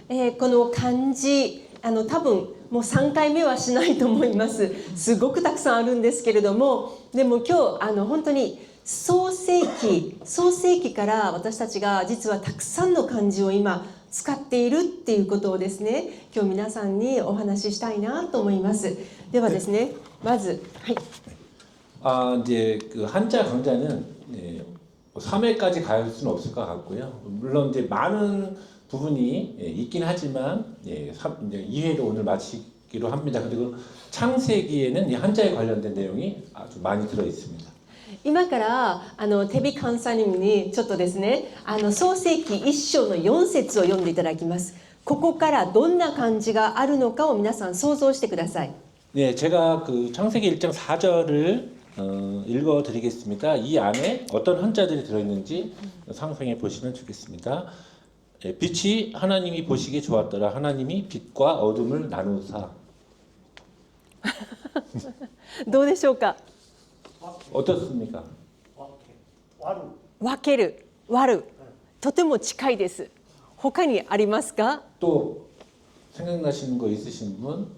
この漢字多分もう3回目はしないと思います。すごくたくさんあるんですけれども、でも今日本当に創世記から私たちが実はたくさんの漢字を今使っているっていうことをですね、今日皆さんにお話ししたいなと思います。ではですね、まずはい。이제 그 한자 강좌는 3회까지 갈 수는 없을 것 같고요. 물론 이제 많은 부분이 있긴 하지만 이제 2회로 오늘 마치기로 합니다. 그리고 창세기에는 이 한자에 관련된 내용이 아주 많이 들어 있습니다. 今からテビカンサニムにちょっとですね、創世記1章の4節を読んでいただきます。ここからどんな漢字があるのかを皆さん想像してください。 네, 제가 그 창세기 1장 4절을 읽어드리겠습니다. 이 안에 어떤 한자들이 들어있는지 상상해 보시면 좋겠습니다. 빛이 하나님이 보시기에 좋았더라. 하나님이 빛과 어둠을 나누사. どうでしょうか。 어떻습니까? 分ける、割る、とても近いです。他にありますか？ 또 생각나시는 거 있으신 분?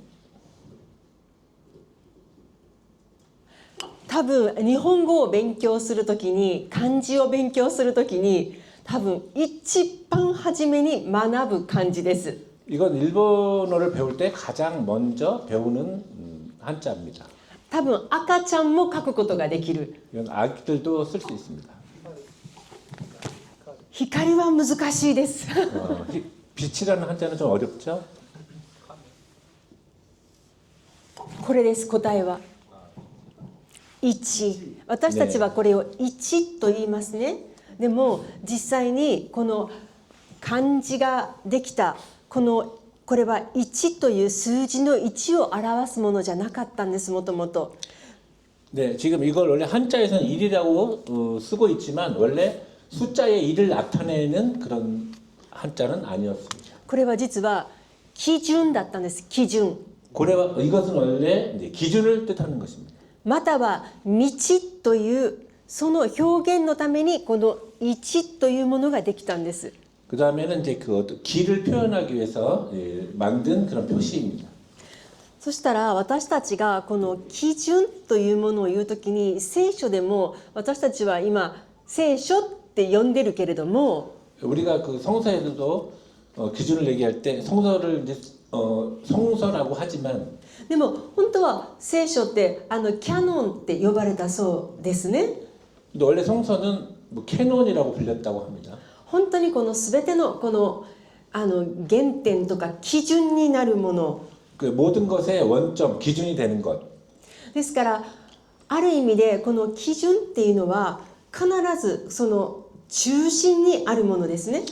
多分日本語を勉強するときに、漢字を勉強するときに多分一番初めに学ぶ漢字です。 이건 일본어를 배울 때 가장 먼저 배우는 한자입니다. 多分赤ちゃんも書くことができる。 이건 아기들도 쓸 수 있습니다. 光は難しいです。 빛이라는 한자는 좀 어렵죠? これです、答えは。1。私たちはこれを1と言いますね。でも実際にこの漢字ができたこれは1という数字の1を表すものじゃなかったんです、もともと。 네, 지금 이걸 원래 한자에서는 1이라고 쓰고 있지만 원래 숫자의 1을 나타내는 그런 한자는 아니었습니다. これは実は基準だったんです、基準。 이것은 원래 기준을 뜻하는 것입니다. または道というその表現のためにこの1というものができたんです。 그 다음에는 이제 그 어떤 길을 표현하기 위해서 만든 그런 표시입니다. そしたら私たちがこの基準というものを言うときに聖書でも私たちは今聖書って呼んでるけれども 우리가 그 성서에서도 기준을 얘기할 때 성서를 이제 성서라고 하지만 でも本当は聖書ってキャノンって呼ばれたそうですね。 근데 원래 성서는 뭐 캐논이라고 불렸다고 합니다. 本当にこの全てのこの原点とか基準になるもの 그 모든 것의 원점, 기준이 되는 것. ですからある意味でこの基準っていうのは必ずその中心にあるものですね。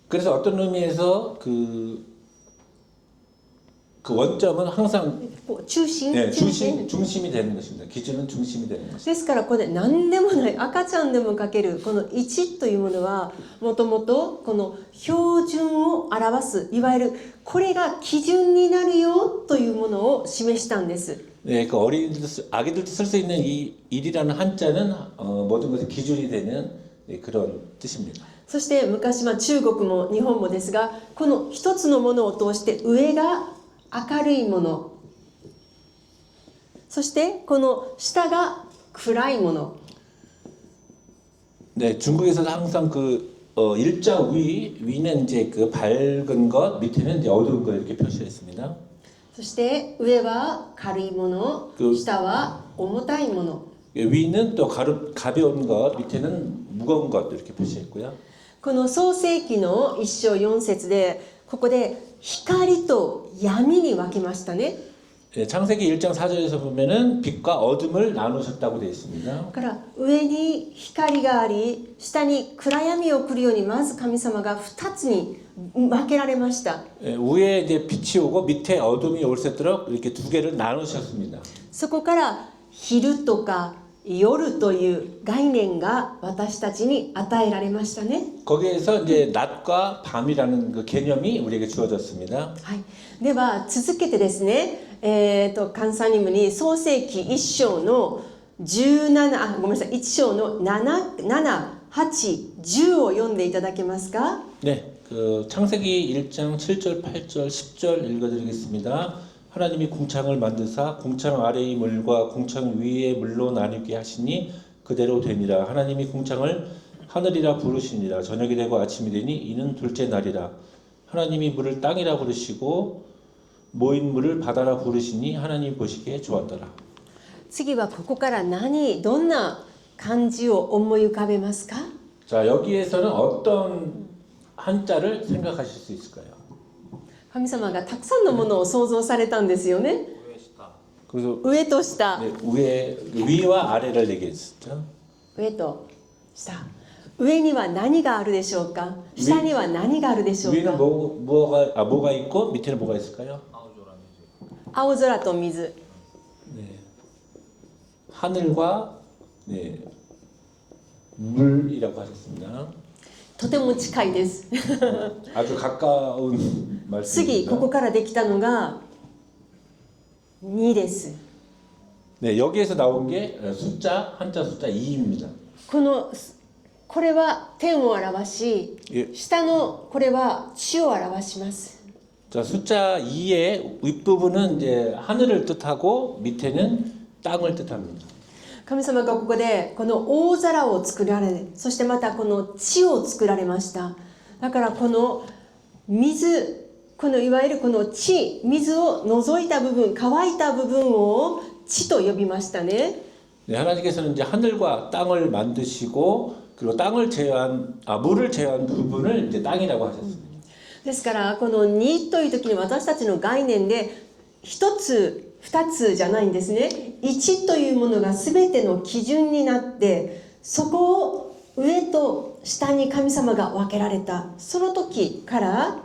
그래서 어떤 의미에서 그 원점은 항상 中心、 네, 중심이 되는 것입니다. 기준은 중심이 되는 것입니다. ですからこれ何でもない赤ちゃんでも書けるこの1というものはもともとこの標準を表すいわゆるこれが基準になるよというものを示したんです。 네, 그 아기들도 쓸 수 있는 이 일이라는 한자는 모든 것의 기준이 되는 그런 뜻입니다. そして昔は中国も日本もですがこの一つのものを通して上が明るいものそしてこの下が暗いもの 네, 중국에서는 항상 일자 위는 이제 그 밝은 것, 밑에는 이제 어두운 것 이렇게 표시했습니다. そして上は軽いもの下は重たいもの 위는 또 가벼운 것, 밑에는 무거운 것 이렇게 표시했고요. この創世記の1章4節でここで光と闇に分けましたね。 네, 창세기 1장 4절에서 보면은 빛과 어둠을 나누셨다고 되어 있습니다. だから上に光があり下に暗闇を送るようにまず神様が2つに分けられました。 위에 이제 빛이 오고 밑에 어둠이 올 수 있도록 이렇게 두 개를 나누셨습니다. そこから昼とか夜という概念が私たちに与えられましたね。 거기에서 이제 낮과 밤이라는 그 개념이 우리에게 주어졌습니다. はい、では続けてですね、カンサニムに創世記1章のごめんなさい、1章の7、8、10を読んでいただけますか？ 네, 그 창세기 1장 7절, 8절, 10절 읽어드리겠습니다. 하나님이 궁창을 만드사 궁창 아래의 물과 궁창 위의 물로 나뉘게 하시니 그대로 되니라. 하나님이 궁창을 하늘이라 부르시니라. 저녁이 되고 아침이 되니 이는 둘째 날이라. 하나님이 물을 땅이라 부르시고 모인 물을 바다라 부르시니 하나님 보시기에 좋았더라. 次はここからどんな漢字を思い浮かべますか？ 자, 여기에서는 어떤 한자를 생각하실 수 있을까요? 神様がたくさんのものを創造されたんですよね。 그래서 上と下、 네, 위와 아래를 얘기했었죠. 上と下。上には何があるでしょうか？下には何があるでしょう 위는 か？ 뭐가 있고 밑에는 뭐가 있을까요? 青空と水。 네. 하늘과 네, 물이라고 하셨습니다. とても近いです。 아주 가까운 次、 말씀입니다. ここからできたのが2です。 네, 여기에서 나온 게 한자 숫자 2입니다. これは天を表し、 예. 下のこれは地を表します。 자, 숫자 2의 윗부분은 이제 하늘을 뜻하고 밑에는 땅을 뜻합니다. 神様がここでこの大空を作られ、そしてまたこの地を作られました。だからこの水、このいわゆるこの地、水を除いた部分、乾いた部分を地と呼びましたね。 네, 하나님께서는 이제 하늘과 땅을 만드시고 그리고 물을 제외한 부분을 이제 땅이라고 하셨습니다. ですからこの2という時に私たちの概念で1つ2つじゃないんですね。1というものが全ての基準になってそこを上と下に神様が分けられたその時から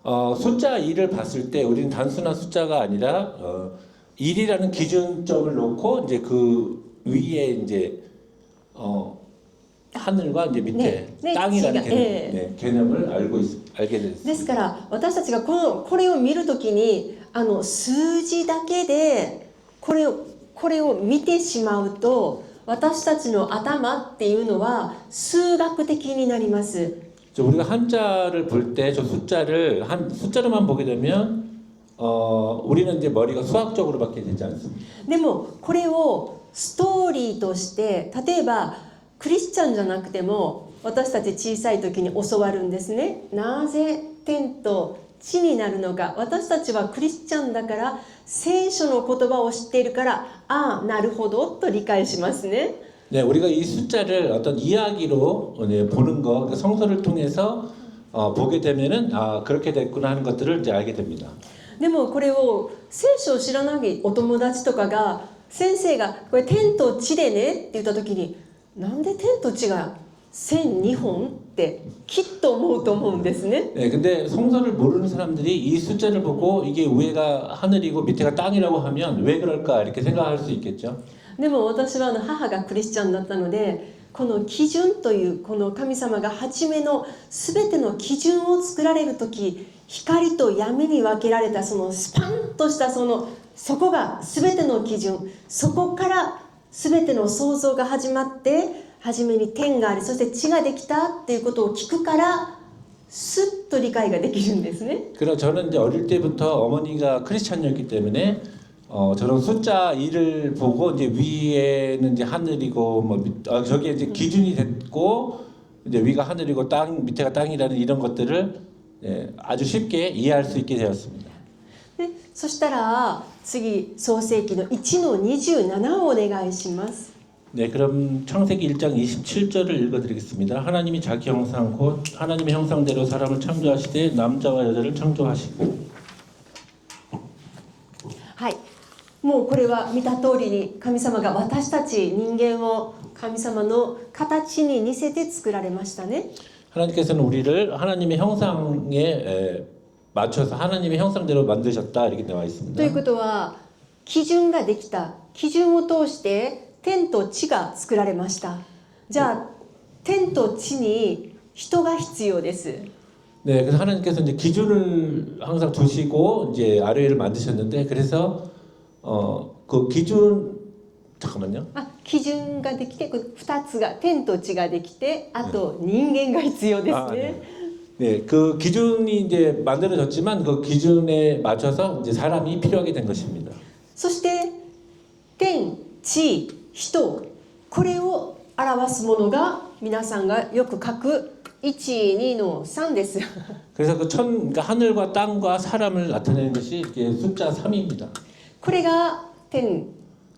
숫자 2를 봤을 때 우리는 단순한 숫자가 아니라 1이라는 기준점을 놓고 이제 그 위에 이제 하늘과 이제 밑에 네, 땅이라는 네, 개념을 알게 됐습니다. ですから私たちがこれを見るときに数字だけでこれを見てしまうと私たちの頭っていうのは数学的になります。 우리가 한자를 볼 때 저 숫자로만 보게 되면 우리는 이제 머리가 수학적으로밖에 되지 않습니다. でもこれをストーリーとして例えばクリスチャンじゃなくても私たち小さい時に教わるんですね。なぜ天と地になるのか。私たちはクリスチャンだから聖書の言葉を知っているからああなるほどと理解しますね。 네, 우리가 이 숫자를 어떤 이야기로 보는 거, 그러니까 성서를 통해서 보게 되면은 그렇게 됐구나 하는 것들을 이제 알게 됩니다. でもこれを聖書を知らないお友達とかが先生がこれ天と地でねって言った時になんで天と地が線2本ってきっと思うと思うんですね。 네, 근데 성서를 모르는 사람들이 이 숫자를 보고 이게 위가 하늘이고 밑에가 땅이라고 하면 왜 그럴까 이렇게 생각할 수 있겠죠. でも私は母がクリスチャンだったのでこの基準というこの神様が初めの全ての基準を作られる時光と闇に分けられたそのスパンとしたそこが全ての基準そこから全ての創造が始まって初めに天がありそして地ができたっていうことを聞くからスッと理解ができるんですね。 그래서 저는 이제 어릴 때부터 어머니가 크리스찬이었기 때문에 저런 숫자 2를 보고 이제 위에는 이제 하늘이고 저기에 이제 기준이 됐고 이제 위가 하늘이고 밑에가 땅이라는 이런 것들을 아주 쉽게 이해할 수 있게 되었습니다. でそしたら次創世記の1の27をお願いします。 네, 그럼 창세기 1장 27절을 읽어드리겠습니다. 하나님이 자기 형상 곧 하나님의 형상대로 사람을 창조하시되 남자와 여자를 창조하시고 はい、もうこれは見た通りに神様が私たち人間を神様の形に似せて作られましたね。 하나님께서는 우리를 하나님의 형상에 맞춰서 하나님의 형상대로 만드셨다 이렇게 나와 있습니다. ということは基準ができた基準を通して天と地が作られました。じゃあ天と地に人が必要です。 네, 그래서 하나님께서 이제 기준을 항상 두시고 이제 아래를 만드셨는데 그래서 그 기준 잠깐만요. 基準ができて2つが天と地ができてあと人間が必要ですね。 네, 그 기준이 이제 만들어졌지만 그 기준에 맞춰서 이제 사람이 필요하게 된 것입니다. そして天地人これを表すものが皆さんがよく書く1、2の3です。 그래서 그러니까 하늘과 땅과 사람을 나타내는 것이 이게 숫자 3입니다. これが天、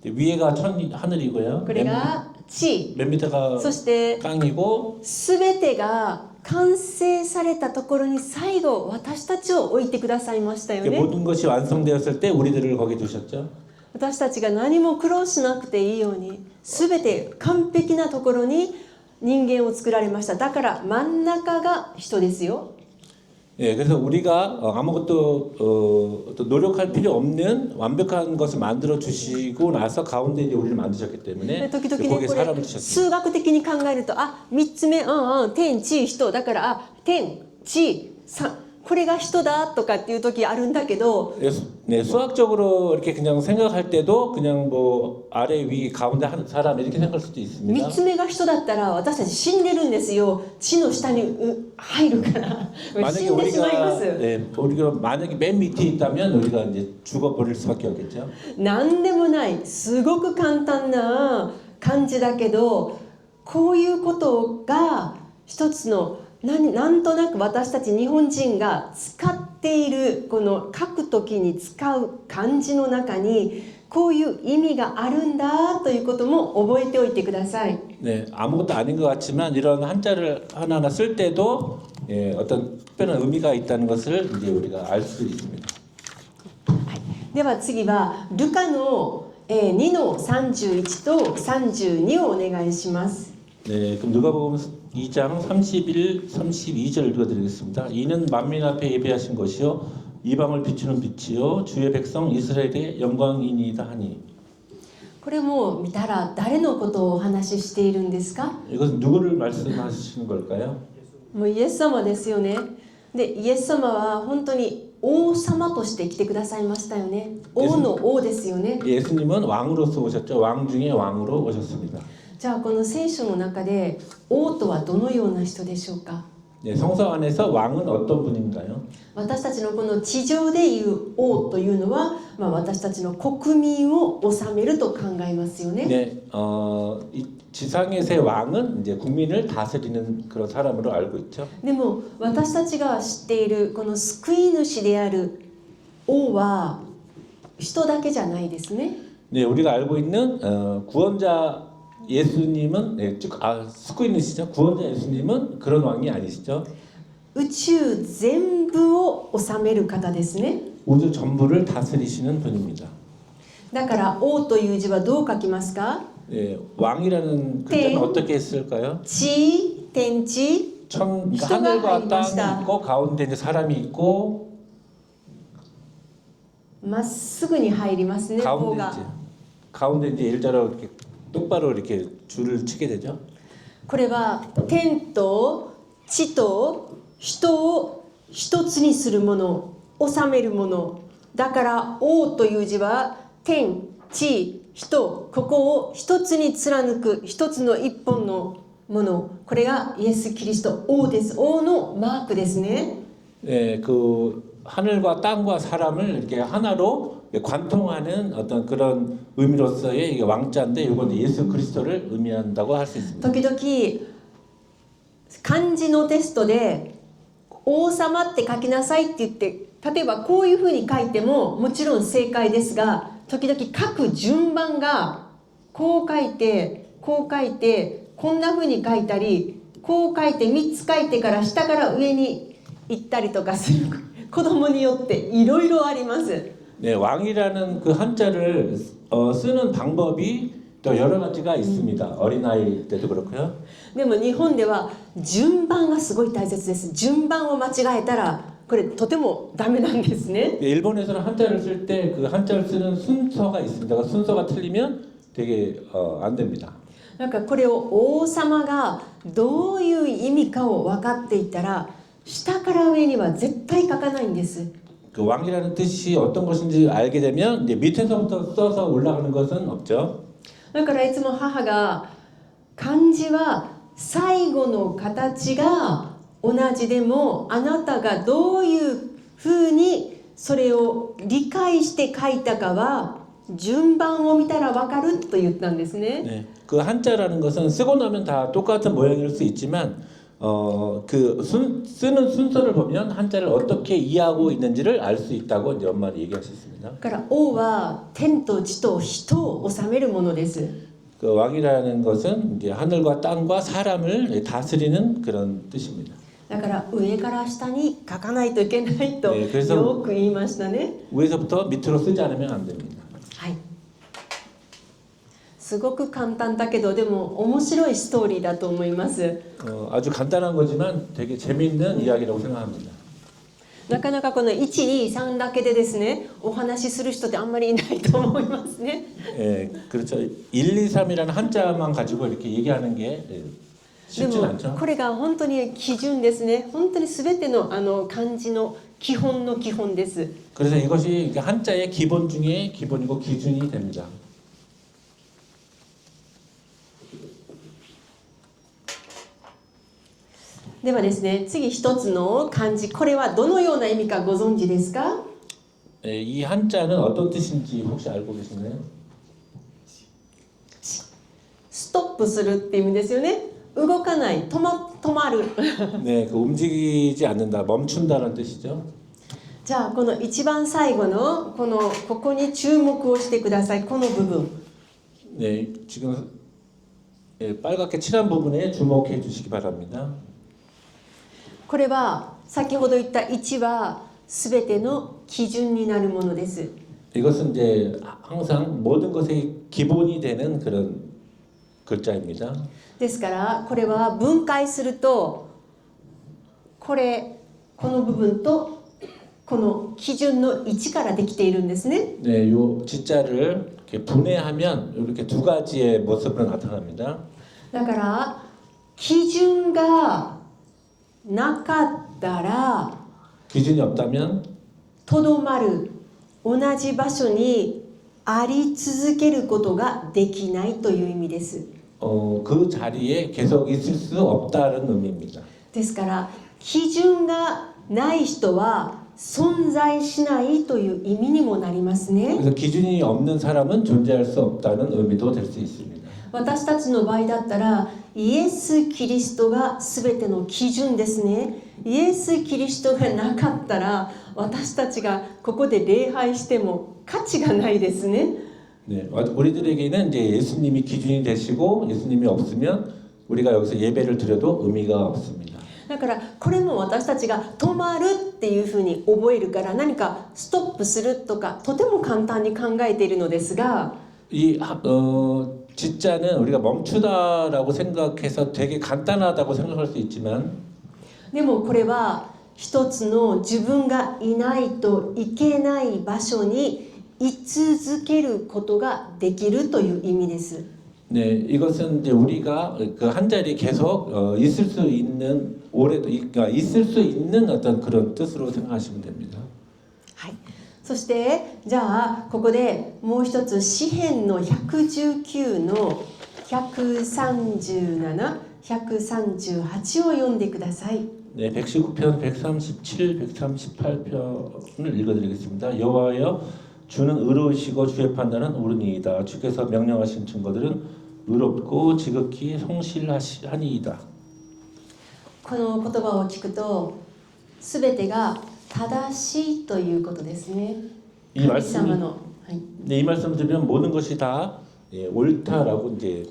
위에가 하늘이고요. これが地、 맨 밑에가 そして 땅이고 全てが完成されたところに最後私たちを置いてくださいましたよね。 모든 것이 완성되었을 때 우리들을 거기 두셨죠. 私たちが何も苦労しなくていいように全て完璧なところに人間を作られました。だから真ん中が人ですよ。 예, 그래서 우리가 아무것도 어떤 노력할 필요 없는 완벽한 것을 만들어 주시고 나서 가운데 이제 우리를 만드셨기 때문에 時々ね 거기에 これ 사람을 두셨습니다. 数学的に考えると3つ目天地人だから天地これが人だとかっていう時あるんだけど 네, 수학적으로 이렇게 그냥 생각할 때도 그냥 뭐 아래 위 가운데 한 사람 이렇게 생각할 수도 3 있습니다. つ目が人だったら私たち死んでるんですよ。地の下に入るから死 만약에 んでしまいま 우리가 す。 네, 우리가 만약에 맨 밑에 있다면 우리가 이제 죽어 버릴 수밖에 없겠죠. なんでもないすごく簡単な感じだけどこういうことが一つのなんとなく私たち日本人が使っているこの書くときに使う漢字の中にこういう意味があるんだということも覚えておいてください。 네, 아무것도 아닌 것 같지만 이런 한자를 하나하나 쓸 때도 예, 어떤 특별한 의미가 있다는 것을 이제 우리가 알 수 있습니다. では次はルカの2の31と32をお願いします。 네, 그럼 누가복음 2장 31, 32절 읽어드리겠습니다. 이는 만민 앞에 예배하신 것이요 이방을 비추는 빛이요 주의 백성 이스라엘의 영광이니이다 하니. これも見たら誰のことをお話ししているんですか？ 이것은 누구를 말씀하시는 걸까요? もうイエス様ですよね。でイエス様は本当に王様として来てくださいましたよね。王の王ですよね。 예수님은 왕으로서 오셨죠. 왕 중에 왕으로 오셨습니다. じゃあこの聖書の中で王とはどのような人でしょうか？ 네, 성서 안에서 왕은 어떤 분인가요? 私たちのこの地上でいう王というのは、私たちの国民を治めると考えますよね。 네, 이 지상에서의 왕은 이제 국민을 다스리는 그런 사람으로 알고 있죠. でも私たちが知っているこの救い主である王は人だけじゃないですね。 네, 우리가 알고 있는 구원자 예수님은 스쿠이누시죠. 구원자 예수님은 그런 왕이 아니시죠. 宇宙全部を治める方ですね。 우주 전부를 다스리시는 분입니다. だから王という字はどう書きますか？ 네, 왕이라는 글자는 어떻게 했을까요? 地、天地、 그러니까 히토가 하늘과 하이마시다. 땅이 있고 가운데 이제 사람이 있고 まっすぐに入りますね。王 가운데 が 이제 일자로 이렇게 똑바로 이렇게 줄을 치게 되죠. これは天と地と人を一つにするもの、治めるもの。だから王という字は天、地、人、ここを一つに貫く一つの一本のもの。これがイエス・キリスト王です。王のマークですね。 네, 그 하늘과 땅과 사람을 이렇게 하나로 관통하는 어떤 그런 의미로서의 이게 왕자인데 이건 예수 그리스도를 의미한다고 할 수 있습니다. 時々漢字のテストで王様って書きなさいって言って例えばこういうふうに書いてももちろん正解ですが時々書く順番がこう書いてこう書いてこんなふうに書いたりこう書いて3つ書いてから下から上に行ったりとかする子供によっていろいろあります。 네, 왕이라는 그 한자를 쓰는 방법이 또 여러 가지가 있습니다. 어린아이 때도 그렇고요. でも日本では順番がすごい大切です。順番を間違えたらこれとてもダメなんですね。 일본에서는 한자를 쓸 때 그 한자를 쓰는 순서가 있습니다. 그 순서가 틀리면 되게 안 됩니다. なんかこれを王様がどういう意味かを分かっていたら下から上には絶対書かないんです。 그 왕이라는 뜻이 어떤 것인지 알게 되면 이제 밑에서부터 써서 올라가는 것은 없죠. だからいつも母が漢字は最後の形が同じでもあなたがどういうふうにそれを理解して書いたかは順番を見たらわかると言ったんですね。 네, 그 한자라는 것은 쓰고 나면 다 똑같은 모양일 수 있지만 쓰는 순서를 보면 한자를 어떻게 이해하고 있는지를 알 수 있다고 이제 엄마는 얘기하셨습니다. だから王は天と地と人を治めるものです。 그 왕이라는 것은 이제 하늘과 땅과 사람을 다스리는 그런 뜻입니다. だから上から下に書かないといけないとね、그래서よく言いましたね。 위에서부터 밑으로 쓰지 않으면 안 됩니다. はい。すごく簡単だけどでも面白いストーリーだと思います。 아주 간단한 거지만 되게 재미있는 이야기라고 생각합니다. なかなかこの1、2、3だけでですね、お話しする人ってあんまりいないと思いますね。 예, 그렇죠. 1, 2, 3이라는 한자만 가지고 이렇게 얘기하는 게 で 쉽진 も 않죠. これが本当に基準ですね。本当に全ての漢字の基本の基本です。 그래서 이것이 한자의 기본 중에 기본이고 기준이 됩니다. ではですね、次一つの漢字、これはどのような意味かご存知ですか？ 예, 이 한자는 어떤 뜻인지 혹시 알고 계시나요? ストップするっていう意味ですよね。動かない、止まる。 네, 그 움직이지 않는다, 멈춘다는 뜻이죠. じゃあこの一番最後のここに注目をしてください。この部分。 네, 지금 예, 빨갛게 칠한 부분에 주목해 주시기 바랍니다. これは先ほど言った1は全ての基準になるものです。 이것은 이제 항상 모든 것의 기본이 되는 그런 글자입니다. ですからこれは分解するとこの部分とこの基準の1からできているんですね。 네, 요 지자를 이렇게 분해하면 이렇게 두 가지의 모습으로 나타납니다. だから基準がなかったら 기준이 없다면 とどまる、同じ場所にあり続けることができないという意味です。 그 자리에 계속 있을 수 없다는 의미입니다. ですから基準がない人は存在しないという意味にもなりますね。 그래서 기준이 없는 사람은 존재할 수 없다는 의미도 될 수 있습니다. 私たちの場合だったらイエス・キリストが全ての基準ですね。イエス・キリストがなかったら私たちがここで礼拝しても価値がないですね。 네, 우리들에게는 이제 예수님이 기준이 되시고 예수님이 없으면 우리가 여기서 예배를 드려도 의미가 없습니다. だからこれも私たちが止まるっていうふうに覚えるから何かストップするとかとても簡単に考えているのですが 이 지자는 우리가 멈추다라고 생각해서 되게 간단하다고 생각할 수 있지만 でもこれは一つの自分がいないといけない場所に居続けることができるという意味です。 네, 이것은 이제 우리가 그 한 자리에 계속 있을 수 있는 그러니까 있을 수 있는 어떤 그런 뜻으로 생각하시면 됩니다. はい。そしてじゃあここでもう一つ詩編の119の137、138を読んでください。 네, 119편, 137, 138편을 읽어드리겠습니다. 여호와여, 주는 의로우시고 주의 판단은 옳으니이다. 주께서 명령하신 증거들은 의롭고 지극히 성실하니이다. この言葉を聞くと全てが正しいということですね。 이 神様の、はい、 네, 이 말씀을 들으면 모든 것이 다 옳다라고 이제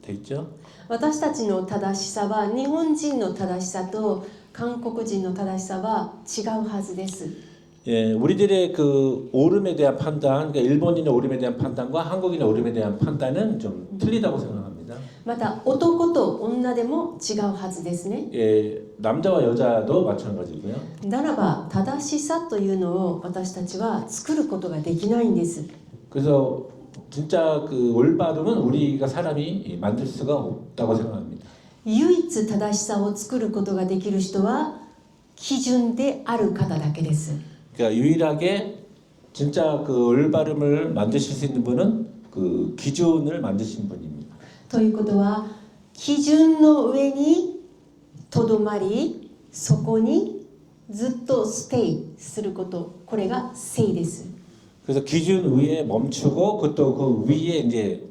돼 있죠. 私たちの正しさは日本人の正しさと韓国人の正しさは違うはずです。 예, 우리들의 그 옳음에 대한 판단, 그러니까 일본인의 옳음에 대한 판단과 한국인의 옳음에 대한 판단은 좀 틀리다고 생각합니다. また男と女でも違うはずですね。 예, 남자와 여자도 마찬가지고요. ならば正しさというのを私たちは作ることができないんです。 그래서 진짜 그 올바름은 우리가 사람이 만들 수가 없다고 생각합니다. 唯一正しさを作ることができる人は基準である方だけです。 그러니까 유일하게 진짜 그 올바름을 만드실 수 있는 분은 그 기준을 만드신 분입니다. ということは基準の上にとどまりそこにずっとステイすること、これが聖です。 그래서 기준 위에 멈추고 그또 그 위에 이제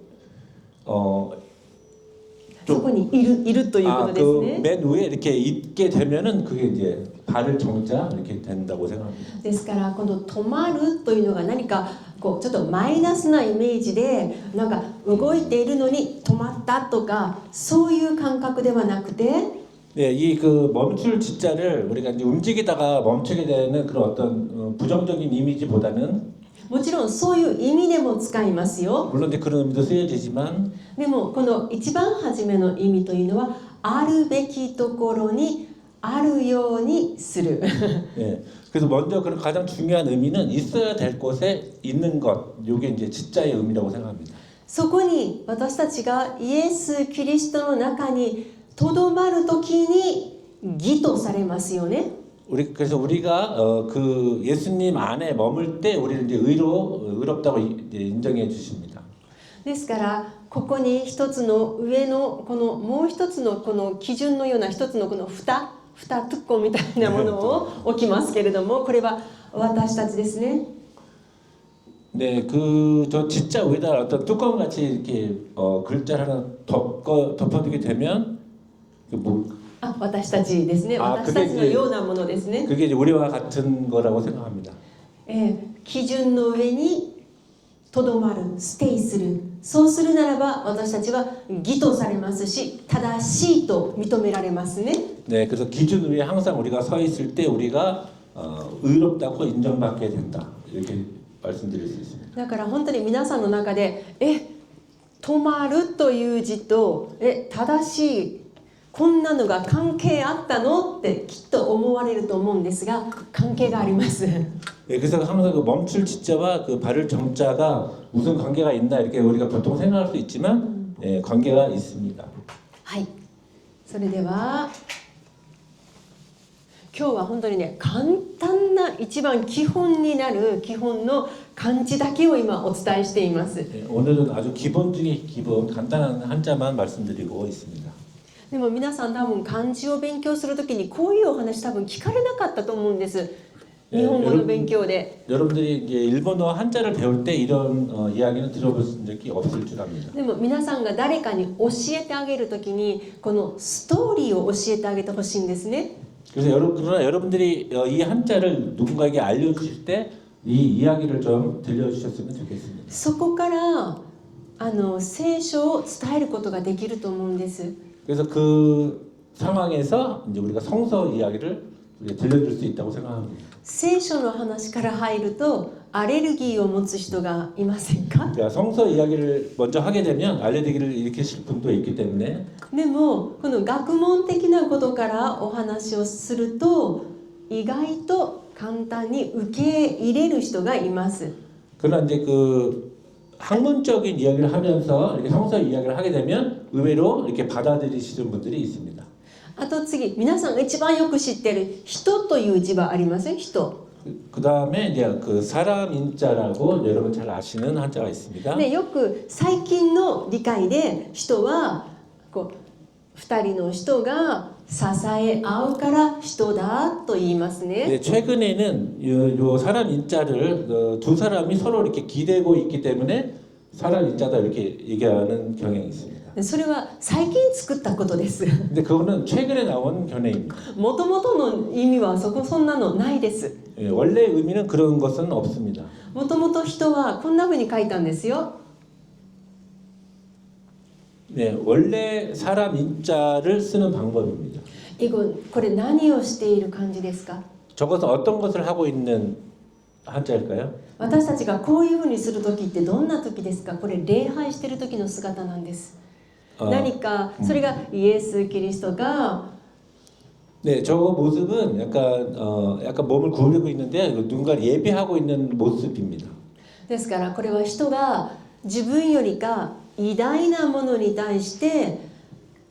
そこにいるということです 그 ね。 맨 위에 이렇게 있게 되면은 그게 이제 발을 정자 이렇게 된다고 생각합니다. ですからこの止まるというのが何かこうちょっとマイナスなイメージでなんか動いているのに止まったとかそういう感覚ではなくて 네, 이 그 멈출 지자를 우리가 이제 움직이다가 멈추게 되는 그런 어떤 부정적인 이미지보다는 もちろんそういう意味でも使いますよ。 물론 이제 그런 의미도 쓰여지지만 でもこの一番初めの意味というのはあるべきところにあるようにする。 예. 그래서 먼저 그런 가장 중요한 의미는 있어야 될 곳에 있는 것. 이게 이제 지자의 의미라고 생각합니다. そこに私たちがイエス・キリストの中にとどまるときに義とされますよね。 그래서 우리가 그 예수님 안에 머물 때 우리를 이제 의롭다고 이제 인정해 주십니다. ですからここに一つの上のこのもう一つのこの基準のような一つのこの蓋トゥッコみたいなものを置きますけれどもこれは私たちですね。 네, 그 저 지자 위에다 어떤 뚜껑 같이 이렇게 글자를 하나 덮어두게 되면 뭐 あ、私たちですね。私たちのようなものですね。 그게 이제 우리와 같은 거라고 생각합니다. 基準の上にとどまる、ステイする。そうするならば私たちは義とされますし、正しいと認められますね。 네, 그래서 기준 위에 항상 우리가 서 있을 때 우리가 의롭다고 인정받게 된다. 이렇게 말씀드릴 수 있습니다. だから本当に皆さんの中で、止まるという字と、正しいこんなのが関係あったのってきっと思われると思うんですが関係があります。 네, 그래서 항상 그 멈출 지자와 그 발을 정자가 무슨 관계가 있나 이렇게 우리가 보통 생각할 수 있지만 예, 관계가 있습니다. はい。それでは今日は本当にね簡単な一番基本になる基本の漢字だけを今お伝えしています。 예, 오늘은 아주 기본 중에 기본 간단한 한자만 말씀드리고 있습니다. でも皆さん多分漢字を勉強するときにこういうお話多分聞かれなかったと思うんです。日本語の勉強で。 여러분들이 이제 일본어 한자를 배울 때 이런 이야기는 들어본 적이 없을 줄 압니다. でも皆さんが誰かに教えてあげるときにこのストーリーを教えてあげてほしいんですね。 그래서 그러나 여러분들이 이 한자를 누군가에게 알려주실 때 이 이야기를 좀 들려주셨으면 좋겠습니다. そこから聖書を伝えることができると思うんです。 그래서 그 상황에서 이제 우리가 성서 이야기를 우리가 들려줄 수 있다고 생각합니다. 聖書の話から入るとアレルギーを持つ人がいませんか？ 그러니까 성서 이야기를 먼저 하게 되면 알레르기를 일으키실 분도 있기 때문에 でもこの学問的なことからお話をすると意外と簡単に受け入れる人がいます。 그러나 이제 그 학문적인 이야기를 하면서 이렇게 성서 이야기를 하게 되면 의외로 이렇게 받아들이시는 분들이 있습니다. あと次皆さんが一番よく知っている人という字はありません？人。 그 다음에 이제 그 사람 인자라고 여러분 잘 아시는 한자가 있습니다. ね、よく最近の理解で人はこう2人の人が支え合うから人だと言いますね。 네, 최근에는 요 사람 인자를 두 사람이 서로 이렇게 기대고 있기 때문에 사람 인자다 이렇게 얘기하는 경향이 있습니다. それは最近作ったことです。 근데 그거는 최근에 나온 견해입니다. もともとの意味はそんなのないです。 예, 원래 의미는 그런 것은 없습니다. もともと人はこんな風に書いたんですよ。 네, 원래 사람 인자를 쓰는 방법입니다. 이거これ何をしている感じですか？ 저것은 어떤 것을 하고 있는 한자일까요? 私たちがこういう風にする時ってどんな時ですか？これ礼拝している時の姿なんです。何かそれがイエス・キリストが 네, 저 모습은 약간 몸을 구부리고 있는데 누군가 예배하고 있는 모습입니다. ですからこれは人が自分よりか偉大なものに対して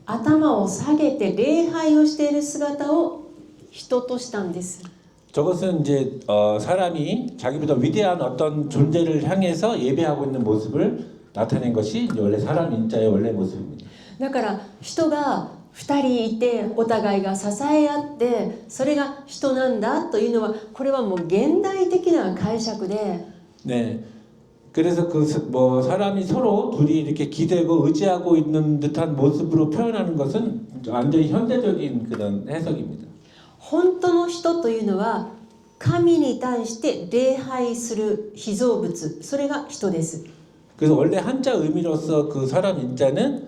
頭を下げて礼拝をしている姿を人としたんです。 저것은 이제 사람이 자기보다 위대한 어떤 존재를 향해서 예배하고 있는 모습을 나타낸 것이 원래 사람 인자의 원래 모습입니다. だから人が2人いてお互いが支え合ってそれが人なんだというのはこれはもう現代的な解釈で 네. 그래서 그 뭐 사람이 서로 둘이 이렇게 기대고 의지하고 있는 듯한 모습으로 표현하는 것은 완전히 현대적인 그런 해석입니다. 本当の人というのは神に対して礼拝する被造物それが人です 그래서 원래 한자 의미로서 그 사람 인자는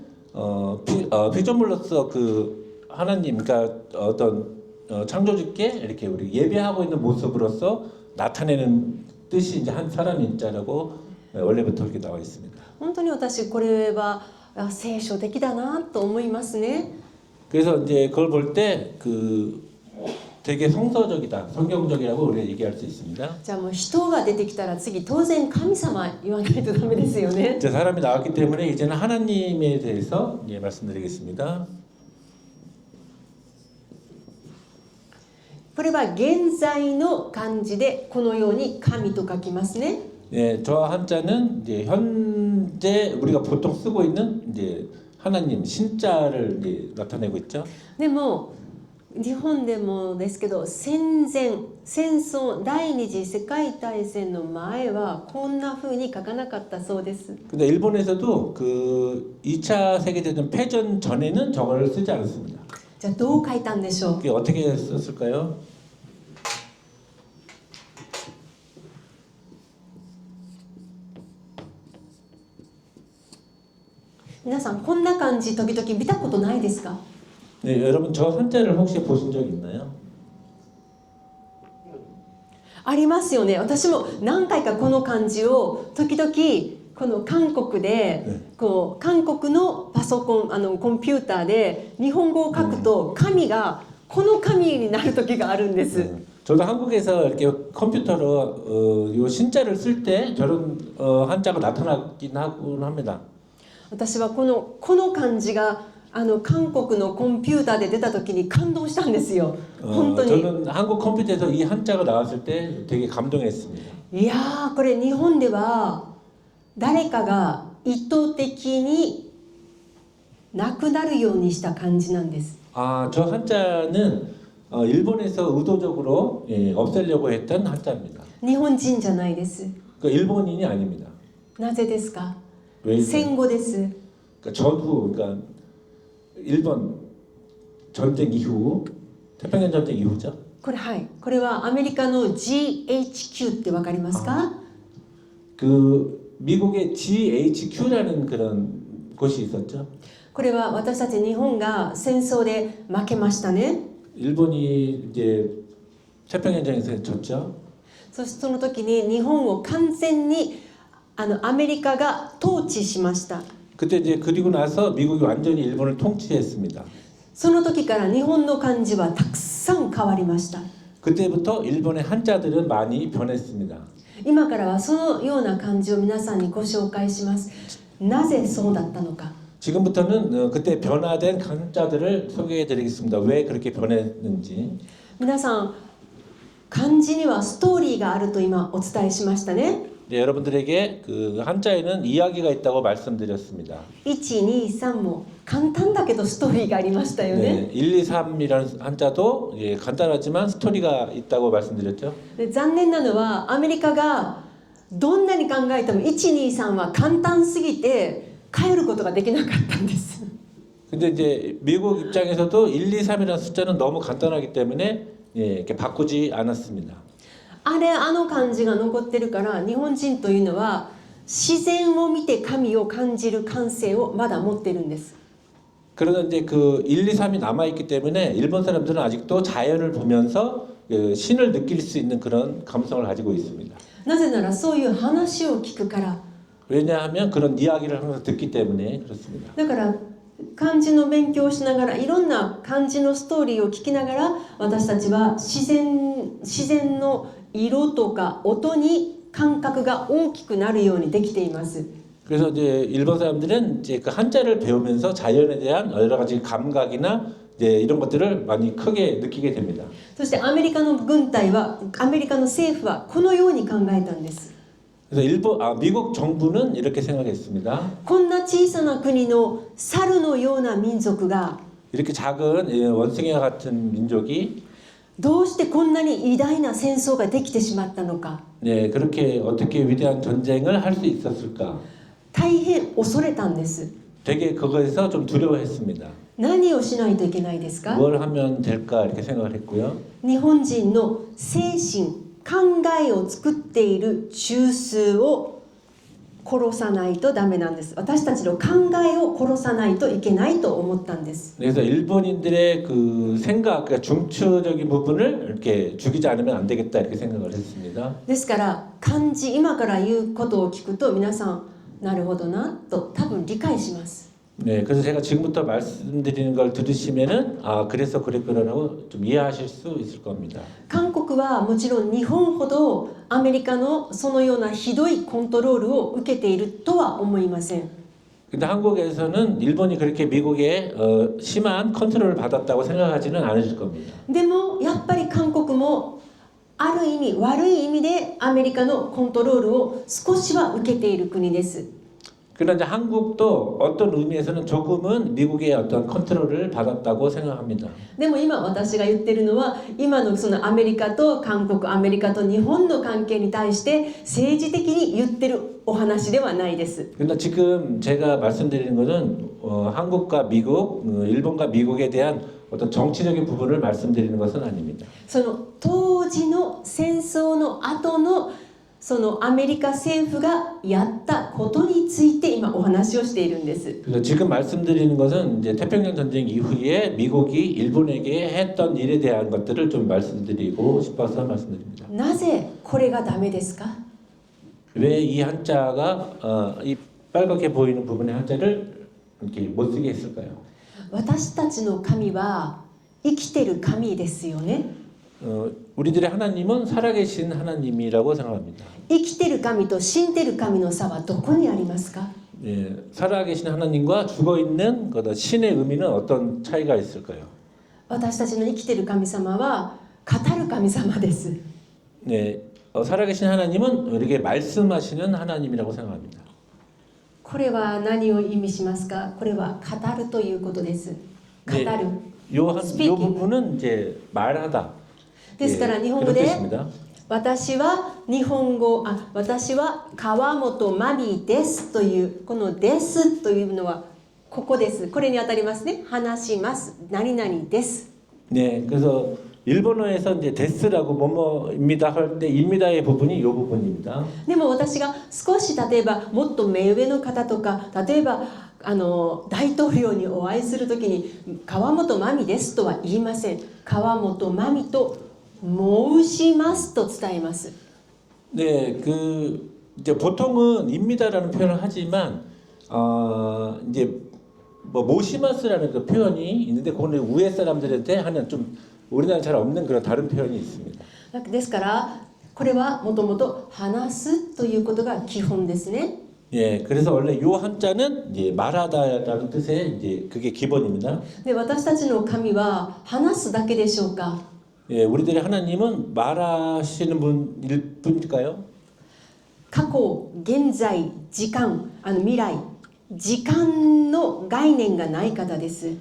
피조물로서 그 하나님 그러니까 어떤 창조주께 이렇게 우리 예배하고 있는 모습으로서 나타내는 뜻이 이제 한 사람 인자라고 원래부터 이렇게 나와 있습니다. 本当に私これは聖書的だなと思いますね 그래서 이제 그걸 볼 때 그 되게 성서적이다, 성경적이라고 우리가 얘기할 수 있습니다. じゃあもう人が出てきたら次当然神様言わないとダメですよね 이제 사람이 나왔기 때문에 이제는 하나님에 대해서 말씀드리겠습니다. これは現在の漢字でこのように神と書きますね 네, 저 한자는 이제 현재 우리가 보통 쓰고 있는 이제 하나님 신자를 이제 나타내고 있죠. でも日本でもですけど戦前戦争第二次世界大戦の前はこんな風に書かなかったそうです 근데 일본에서도 그 2차 세계대전 패전 전에는 저걸 쓰지 않았습니다. じゃあどう書いたんでしょう 그게 어떻게 썼을까요? 皆さんこんな漢字時々見たことないですか 네, 여러분 저 한자를 혹시 보신 적 있나요? ありますよね私も何回かこの漢字を時々この韓国でこう韓国のパソコンコンピューターで日本語を書くと紙がこの紙になる時があるんです 저도 한국에서 이렇게 컴퓨터로 요 신자를 쓸 때 저런 한자가 나타나긴 하곤 합니다. 私はこの漢字が韓国のコンピューターで出た時に感動したんですよ本当に 저는 한국 컴퓨터에서 이 한자가 나왔을 때 되게 감동했습니다. いやーこれ日本では誰かが意図的になくなるようにした漢字なんです 아, 저 한자는 일본에서 의도적으로 없애려고 했던 한자입니다. 日本人じゃないです 그 일본인이 아닙니다. なぜですか 왜? 戦後です 그러니까 전후, 그러니까 일본 전쟁 이후, 태평양 전쟁 이후죠. これはいこれはアメリカの GHQ ってわかりますか 그 미국의 GHQ라는 그런 곳이 있었죠. これは私たち日本が戦争で負けましたね 일본이 이제 태평양전에서 졌죠. そしてその時に日本を完全にアメリカが統治しました 그때 이제 그리고 나서 미국이 완전히 일본을 통치했습니다. その時から日本の漢字はたくさん変わりました 그때부터 일본의 한자들은 많이 변했습니다. 今からはそのような漢字を皆さんにご紹介しますなぜそうだったのか 지금부터는 그때 변화된 한자들을 소개해드리겠습니다. 왜 그렇게 변했는지. 皆さん漢字にはストーリーがあると今お伝えしましたね 네, 여러분들에게 그 한자에는 이야기가 있다고 말씀드렸습니다. 1、2、3も簡単だけどストーリーがありましたよね 네, 1, 2, 3이라는 한자도 간단하지만 스토리가 있다고 말씀드렸죠. で残念なのはアメリカがどんなに考えても1、2、3は簡単すぎて変えることができなかったんです 근데 이제 미국 입장에서도 1, 2, 3이라는 숫자는 너무 간단하기 때문에 이렇게 바꾸지 않았습니다. あの漢字が残ってるから日本人というのは自然を見て神を感じる感性をまだ持ってるんです 그러나 이제 그 1, 2, 3이 남아 있기 때문에 일본 사람들은 아직도 자연을 보면서 신을 느낄 수 있는 그런 감성을 가지고 있습니다. なぜならそういう話を聞くから 왜냐하면 그런 이야기를 항상 듣기 때문에 그렇습니다. だから漢字の勉強をしながらいろんな漢字のストーリーを聞きながら私たちは自然の色とか音に感覚が大きくなるようにできています 그래서 이제 일본 사람들은 이제 그 한자를 배우면서 자연에 대한 여러 가지 감각이나 이제 이런 것들을 많이 크게 느끼게 됩니다. そしてアメリカの軍隊はアメリカの政府はこのように考えたんです 그래서 미국 정부는 이렇게 생각했습니다. こんな小さな国の猿のような民族が 이렇게 작은 원숭이와 같은 민족이 どうしてこんなに偉大な戦争ができてしまったのか 네, 그렇게 어떻게 위대한 전쟁을 할 수 있었을까? 大変恐れたんです。 되게 그거에서 좀 두려워했습니다. 何をしないといけないですか？ 뭘 하면 될까 이렇게 생각을 했고요. 日本人の精神考えを作っている中枢を殺さないとダメなんです。私たちの考えを殺さないといけないと思ったんです。 그래서 일본인들의 그 생각, 그러니까 중추적인 부분을 이렇게 죽이지 않으면 안 되겠다 이렇게 생각을 했습니다. ですから漢字今から言うことを聞くと皆さんなるほどなと多分理解します。 네, 그래서 제가 지금부터 말씀드리는 걸 들으시면은 아 그래서 그랬구나라고 좀 이해하실 수 있을 겁니다. 韓国はもちろん日本ほどアメリカのそのようなひどいコントロールを受けているとは思いません。 근데 한국에서는 일본이 그렇게 미국에 심한 컨트롤을 받았다고 생각하지는 않으실 겁니다. でもやっぱり韓国もある意味悪い意味でアメリカのコントロールを少しは受けている国です。 그러나 이제 한국도 어떤 의미에서는 조금은 미국의 어떤 컨트롤을 받았다고 생각합니다. でも今私が言ってるのは今のそのアメリカと韓国、アメリカと日本の関係に対して政治的に言ってるお話ではないです。 그러나 지금 제가 말씀드리는 것은 한국과 미국, 일본과 미국에 대한 어떤 정치적인 부분을 말씀드리는 것은 아닙니다. その当時の戦争の後のそのアメリカ政府がやったことについて今お話をしているんです。 그래서 지금 말씀드리는 것은 이제 태평양 전쟁 이후에 미국이 일본에게 했던 일에 대한 것들을 좀 말씀드리고 싶어서 말씀드립니다. なぜこれがダメですか？ 왜 이 한자가 이 빨갛게 보이는 부분의 한자를 이렇게 못 쓰게 했을까요? 私たちの神は生きてる神ですよね。 우리들의 하나님은 살아계신 하나님이라고 생각합니다. 生きてる神と死んでる神の差はどこにありますか？ 예, 살아계신 하나님과 죽어있는 그 신의 의미는 어떤 차이가 있을까요? 私たちの生きてる神様は語る神様です。 네, 살아계신 하나님은 이렇게 말씀하시는 하나님이라고 생각합니다. これは何を意味しますか？これは語るということです。語る。 요 부분은 이제 말하다. ですから日本語 그런 で 뜻입니다. 私は私は川本真美ですというこのですというのはここです。これに当たりますね。話します何々です。 네, 그래서 일본어에서 이제 데스라고 뭐뭐입니다 할 때 입니다의 부분이 이 부분입니다. でも私が少し例えばもっと目上の方とか例えば大統領にお会いするときに川本真美ですとは言いません。川本真美と申しますと伝えます。 네, 이제 보통은 입니다라는 표현을 하지만 이제 뭐 모시마스라는 그 표현이 있는데 그거는 우에 사람들한테 하는 좀 우리나라에 잘 없는 그런 다른 표현이 있습니다. ですからこれはもともと話すということが基本ですね。 예, 그래서 원래 요 한자는 이제 말하다라는 뜻의 이제 그게 기본입니다. で私たちの神は話すだけでしょうか？ 예, 우리들의 하나님은 말하시는 분일 뿐일까요? 過去、現在、時間、未来、時間の概念がない方です。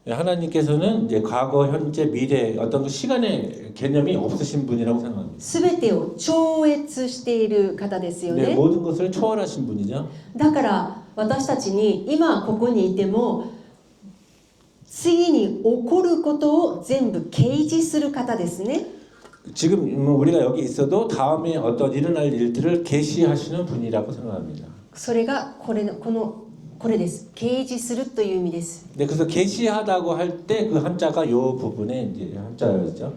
예, 하나님께서는 이제 과거, 현재, 미래 어떤 그 시간의 개념이 없으신 분이라고 생각합니다. すべてを超越している方ですよ 네, ね。 모든 것을 초월하신 분이죠. だから私たちに今ここにいても次に起こることを全部掲示する方ですね。 지금 우리가 여기 있어도 다음에 어떤 일어날 일들을 계시하시는 분이라고 생각합니다. それがこれです。掲示するという意味です。 네, 그래서 계시하다고 할 때 그 한자가 요 부분에 이제 한자였죠.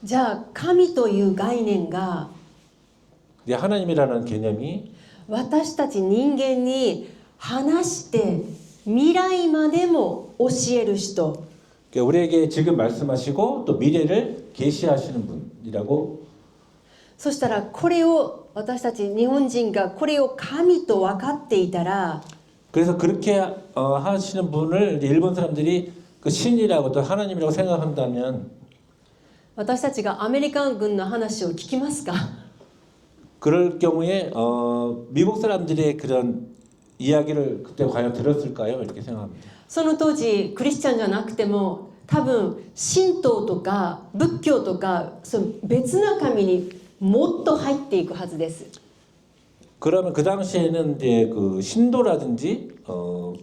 じゃあ神という概念が 네, 하나님이라는 개념이 私たち人間に話して未来までも教える人 그러니까 우리에게 지금 말씀하시고 또 미래를 계시하시는 분이라고 そしたらこれを私たち日本人がこれを神と分かっていたら 그래서 그렇게 하시는 분을 이제 일본 사람들이 그 신이라고 또 하나님이라고 생각한다면 私たちがアメリカ軍の話を聞きますか？ 그럴 경우에 미국 사람들의 그런 이야기를 그때 과연 들었을까요? 이렇게 생각합니다. その当時クリスチャンじゃなくても多分神道とか仏教とかその別な神にもっと入っていくはずです。 그러면 그 당시에는 이제 그 신도라든지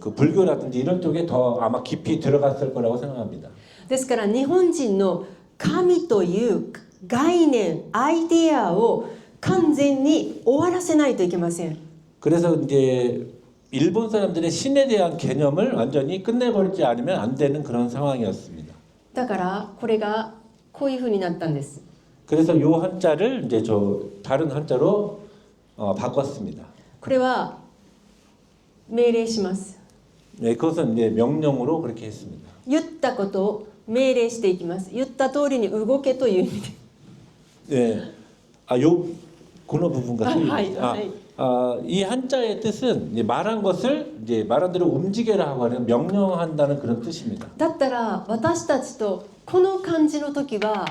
그 불교라든지 이런 쪽에 더 아마 깊이 들어갔을 거라고 생각합니다. ですから日本人の神という概念アイデアを完全に終わらせないといけません。 그래서 이제 일본 사람들의 신에 대한 개념을 완전히 끝내버리지 않으면 안 되는 그런 상황이었습니다. だからこれがこういうふうになったんです。 그래서 요 한자를 이제 저 다른 한자로 바꿨습니다. これは命令します。 네, 그것은 이제 명령으로 그렇게 했습니다. 言ったことを命令していきます。言った通りに動けという意味で。 네, 요 그런 부분 같아요. 하이. 이 한자의 뜻은 이제 말한 것을 이제 말한 대로 움직여라 하고 하는 명령한다는 그런 뜻입니다. だったら私たちとこの漢字の時は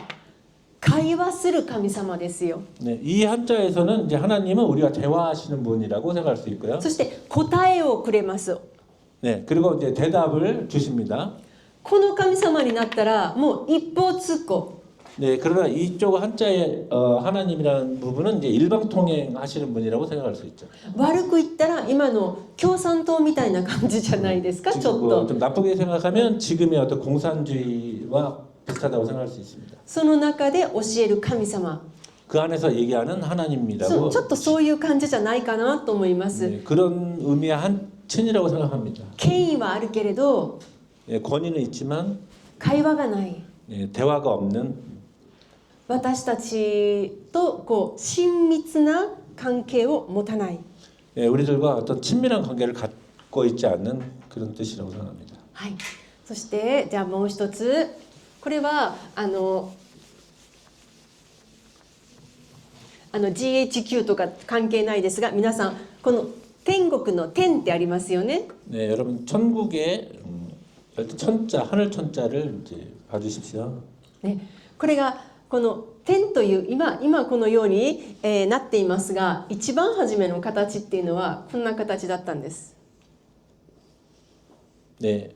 会話する神様ですよ。 네, 이 한자에서는 이제 하나님은 우리가 대화하시는 분이라고 생각할 수 있고요. そして答えをくれます。 네, 그리고 이제 대답을 주십니다. この神様になったらもう一方通行。 네, 그러나 이쪽 한자의 하나님이라는 부분은 이제 일방통행하시는 분이라고 생각할 수 있죠. 悪く言ったら今の共産党みたいな感じじゃないですか。ちょっ 지금 と 좀 나쁘게 생각하면 지금의 어떤 공산주의와 비슷하다고 생각할 수 있습니다. その中で教える神様。 그 안에서 얘기하는 하나님이라고 ちょっとそういう感じじゃないかなと思います。 네, 그런 의미의 한층이라고 생각합니다. 権威はあるけれど 예, 권위는 있지만 会話がない。 예, 대화가 없는 私たちとこう親密な関係を持たない。 예, 우리들과 어떤 친밀한 관계를 갖고 있지 않는 그런 뜻이라고 생각합니다. はい。そしてじゃあもう一つ、これはGHQ とか関係ないですが、皆さんこの天国の天ってありますよね。 네, 여러분 천국의 일단 천자 하늘 천자를 이제 봐주십시오. ね、これがこの天という今このように、なっていますが、一番初めの形っていうのはこんな形だったんです。 네,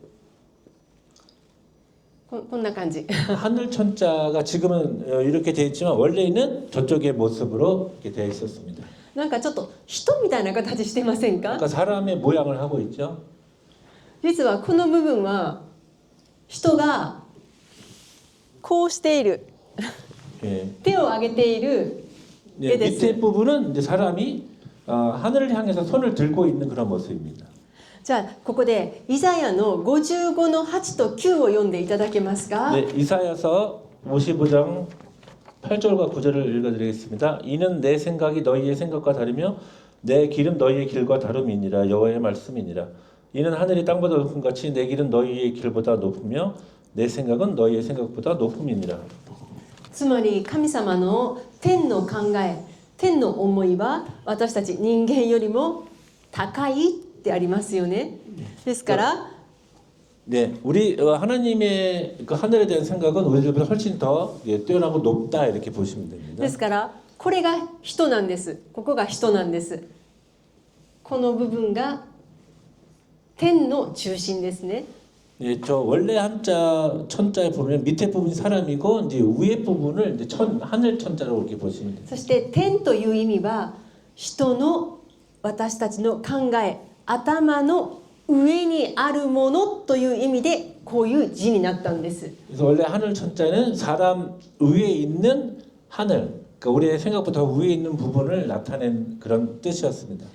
こんな感じ。 하늘 천자가 지금은 이렇게 되어 있지만 원래는 저쪽의 모습으로 이렇게 되어 있었습니다. なんかちょっと人みたいな形してませんか？ 그러니까 사람의 모양을 하고 있죠. 実はこの部分は人がこうしている 예. 手を上げている 네, 絵です 밑에 부분은 이제 사람이 하늘을 향해서 손을 들고 있는 그런 모습입니다. じゃあここでイザヤの55の8と9を読んでいただけますか？ 네, 이사야서 55장 8절과 9절을 읽어드리겠습니다. 이는 내 생각이 너희의 생각과 다르며 내 길은 너희의 길과 다름이니라. 여호와의 말씀이니라. 이는 하늘이 땅보다 높음 같이 내 길은 너희의 길보다 높으며 내 생각은 너희의 생각보다 높음이니라. つまり神様の天の考え、天の思いは私たち人間よりも高いってありますよね。ですから 네, 우리 하나님의 그 하늘에 대한 생각은 우리들보다 훨씬 더 뛰어나고 높다 이렇게 보시면 됩니다. ですからこれが人なんです。ここが人なんです。この部分が天の中心ですね。 예, 저 원래 한자 천자에 보면 밑에 부분이 사람이고 이제 위에 부분을 이제 하늘 천자로 이렇게 보시면 됩니다. そして天という意味は人の私たちの考え、頭の上にあるものという意味でこういう字になったんです。 그래서 원래 하늘 천자는 사람 위에 있는 하늘, 그러니까 우리의 생각보다 위에 있는 부분을 나타낸 그런 뜻이었습니다.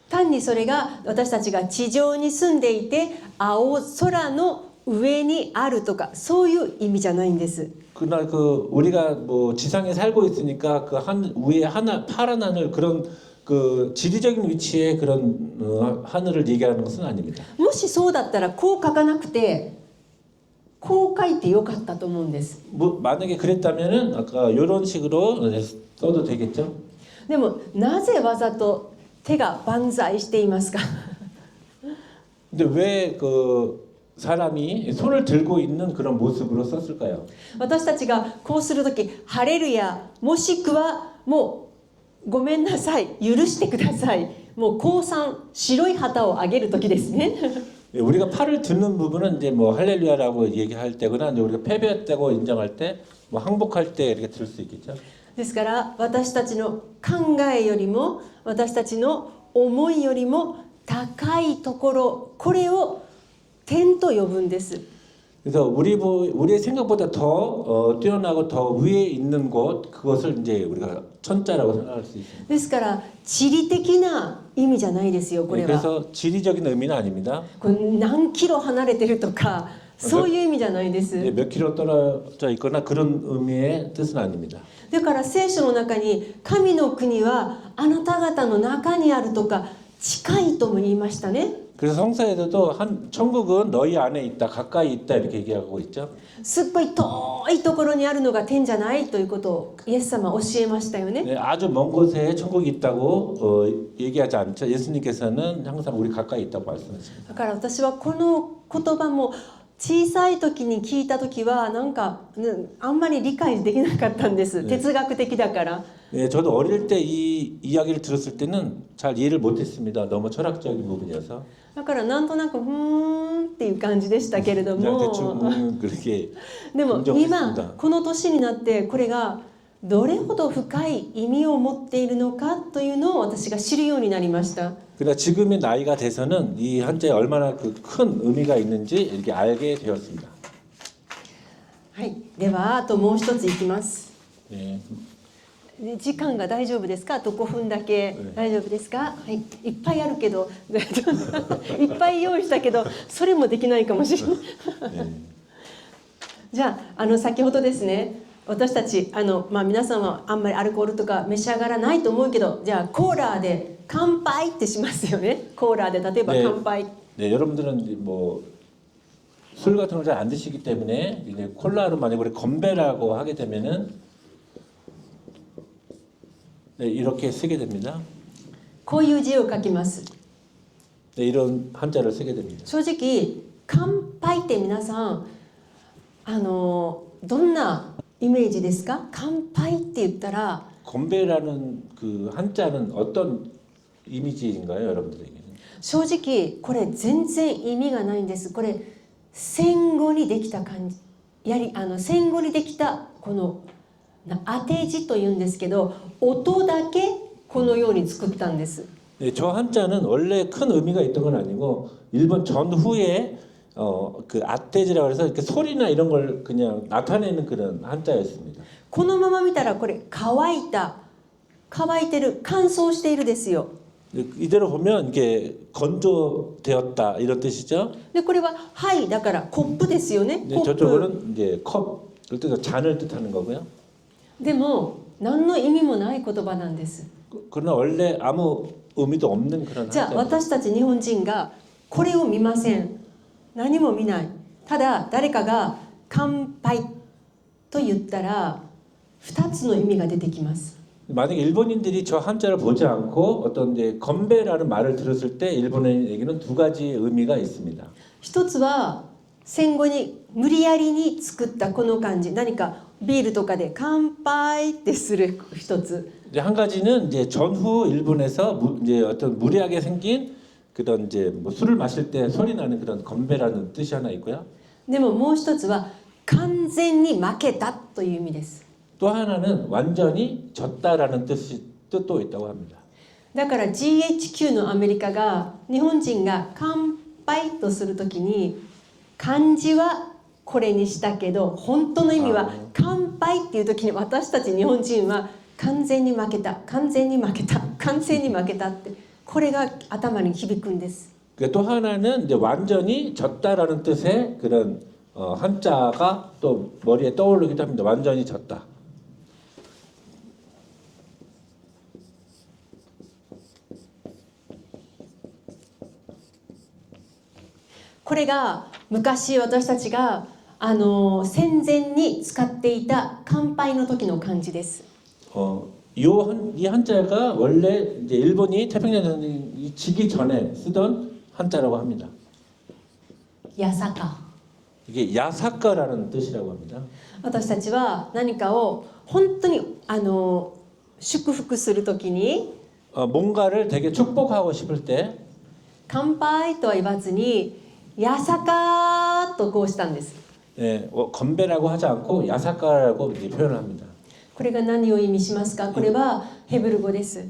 単にそれが私たちが地上に住んでいて青空の上にあるとかそういう意味じゃないんです。 그날 그 우리가 뭐 지상에 살고 있으니까 그 위에 하늘 파란 하늘 그런 그 지리적인 위치의 그런 하늘을 얘기하는 것은 아닙니다. もしそうだったらこう書かなくてこう書いてよかったと思うんです。 뭐 만약에 그랬다면은 아까 이런 식으로 써도 되겠죠. でもなぜわざと手が万歳していますか？ 근데 왜 그 사람이 손을 들고 있는 그런 모습으로 썼을까요? 私たちがこうするときハレルヤもしくはもうごめんなさい許してくださいもう降参白い旗を上げる時ですね。 예, 우리가 팔을 드는 부분은 이제 뭐 할렐루야라고 얘기할 때거나 이제 우리가 패배했다고 인정할 때, 뭐 항복할 때 이렇게 들 수 있겠죠. ですから私たちの考えよりも私たちの思いよりも高いところ、これを天と呼ぶんです。 그래서 우리의 생각보다 더 뛰어나고 더 위에 있는 곳, 그것을 이제 우리가 천자라고 생각할 수 있습니다. ですから地理的な意味じゃないですよ、こ 예, れは。 그래서 지리적인 의미는 아닙니다. これ何キロ離れてるとかそういう意味じゃないで 예, す。 몇 킬로 떨어져 있거나 그런 의미의 뜻은 아닙니다. だから聖書の中に神の国はあなた方の中にあるとか近いとも言いましたね。 그래서 성서에서도 천국은 너희 안에 있다, 가까이 있다 이렇게 얘기하고 있죠. すっごい遠いところにあるのが天じゃないということをイエス様は教えましたよね。 네, 아주 먼 곳에 천국이 있다고 얘기하지 않죠. 예수님께서는 항상 우리 가까이 있다고 말씀하십니다. だから私はこの言葉も小さい時に聞いた時はなんかあんまり理解できなかったんです。哲学的だから。 네, 저도 어릴 때 이 이야기를 들었을 때는 잘 이해를 못했습니다. 너무 철학적인 부분이어서. だからなんとなくっていう感じでしたけれど 그냥 も 대충 그렇게 でも 인정했습니다. 今この年になってこれがどれほど深い意味を持っているのかというのを私が知るようになりました。 그러나 지금의 나이가 돼서는 이 한자에 얼마나 그 큰 의미가 있는지 이렇게 알게 되었습니다. はい、ではあともう一ついきます。 네. で時間が大丈夫ですか？あと5分だけ大丈夫ですか？はい、いっぱいあるけどいっぱい用意したけどそれもできないかもしれない。 네. じゃあ先ほどですね、私たち皆さんはあんまりアルコールとか召し上がらないと思うけど、じゃあコーラで乾杯ってしますよね。コーラで例えば 네. 乾杯。 네, 여러분들은 뭐 술 같은 걸 잘 안 드시기 때문에 이제 콜라로 만약 우리 건배라고 하게 되면은 네, 이렇게 쓰게 됩니다. こういう字を書きます。 네, 이런 한자를 쓰게 됩니다. 正直乾杯って皆さんどんなイメージですか？乾杯って言ったら 건배라는 그 한자는 어떤 이미지인가요, 여러분들에게는? 正直これ全然意味がないんです。これ戦後にできた感じ戦後にできたこの当て字というんですけど音だけこのように作ったんです。 네, 저 한자는 원래 큰 의미가 있던 건 아니고 일본 전후에 그 아떼지라고 해서 이렇게 소리나 이런 걸 그냥 나타내는 그런 한자였습니다. このまま見たらこれ乾いてる乾燥しているですよ。 이대로 보면 이게 건조되었다 이런 뜻이죠. でこれははいだからコップですよね。 네, コップ 저쪽은 이제 컵, 뜻은 잔을 뜻하는 거고요. でも何の意味もない言葉なんです。 그러나 원래 아무 의미도 없는 그런 じゃあ 한자입니다. 私たち日本人がこれを見ません。何も見ない。ただ誰かが乾杯と言ったら2つの意味が出てきます。 만약에 일본인들이 저 한자를 보지 않고 어떤 이제 건배라는 말을 들었을 때 일본인에게는 두 가지 의미가 있습니다. 一つは戦後に無理やりに作ったこの漢字、何かビールとかで乾杯ってする一つ。 이제 한 가지는 이제 전후 일본에서 이제 어떤 무리하게 생긴 그런 이제 뭐 술을 마실 때 소리 나는 그런 건배라는 뜻이 하나 있고요. でももう一つは完全に負けたという意味です。 또 하나는 완전히 졌다라는 뜻도 있다고 합니다. だから GHQ のアメリカが日本人が乾杯とするときに漢字はこれにしたけど本当の意味は乾杯っていうときに私たち日本人は完全に負けた完全に負けた完全に負けたってこれが頭に響くんです。 또 하나는 이제 완전히 졌다라는 뜻의 그런 한자가 또 머리에 떠오르기도 합니다. 완전히 졌다. これが昔私たちが戦前に使っていた乾杯の時の漢字です。 이 한자가 원래 이제 일본이 태평양 전쟁이 지기 전에 쓰던 한자라고 합니다. やさか。 이게 야사카라는 뜻이라고 합니다. 私たちは何かを本当に祝福する時に 뭔가를 되게 축복하고 싶을 때 乾杯とは言わずにやさかとこうしたんです。 예, 건배라고 하지 않고 야사카라고 이제 표현을 합니다. これが何を意味しますか？これはヘブル語です。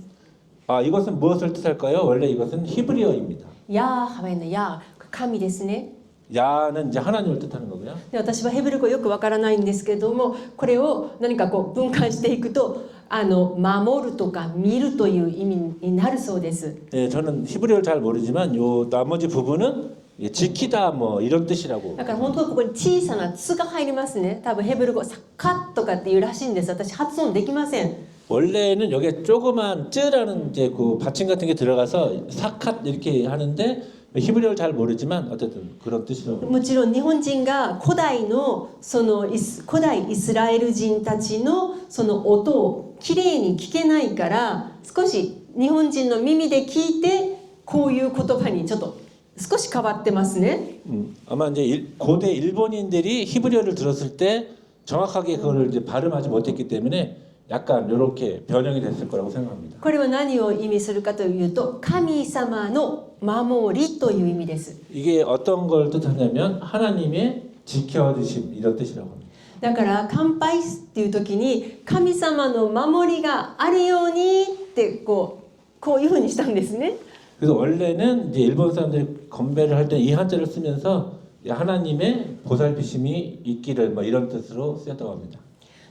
이것은 무엇을 뜻할까요? 원래 이것은 히브리어입니다. ヤーハベのヤー、神ですね。 야는 이제 하나님을 뜻하는 거고요. で私はヘブル語よくわからないんですけども、これを何かこう分解していくと守るとか見るという意味になるそうです。 예, 저는 히브리어를 잘 모르지만 요 나머지 부분은 지키다 뭐 이런 뜻이라고. だから本当はここに小さな「つ」が入りますね。多分ヘブル語「サッカ」とかっていうらしいんです。私発音できません。 원래는 여기에 조그만 쯔라는 이제 그 받침 같은 게 들어가서 사캇 이렇게 하는데 히브리어를 잘 모르지만 어쨌든 그런 뜻이라고. もちろん日本人が古代古代イスラエル人たちのその音をきれいに聞けないから少し日本人の耳で聞いてこういう言葉にちょっと少し変わってますね。 아마 이제 고대 일본인들이 히브리어를 들었을 때 정확하게 그걸 이제 발음하지 못했기 때문에 약간 이렇게 변형이 됐을 거라고 생각합니다. これは何を意味するかというと神様の守りという意味です。 이게 어떤 걸 뜻하냐면 하나님의 지켜주심 이런 뜻이라고 합니다. だから乾杯っていう時に神様の守りがあるようにってこういうふうにしたんですね。 그래서 원래는 이제 일본 사람들이 건배를 할 때 이 한자를 쓰면서 하나님의 보살피심이 있기를 뭐 이런 뜻으로 쓰였다고 합니다.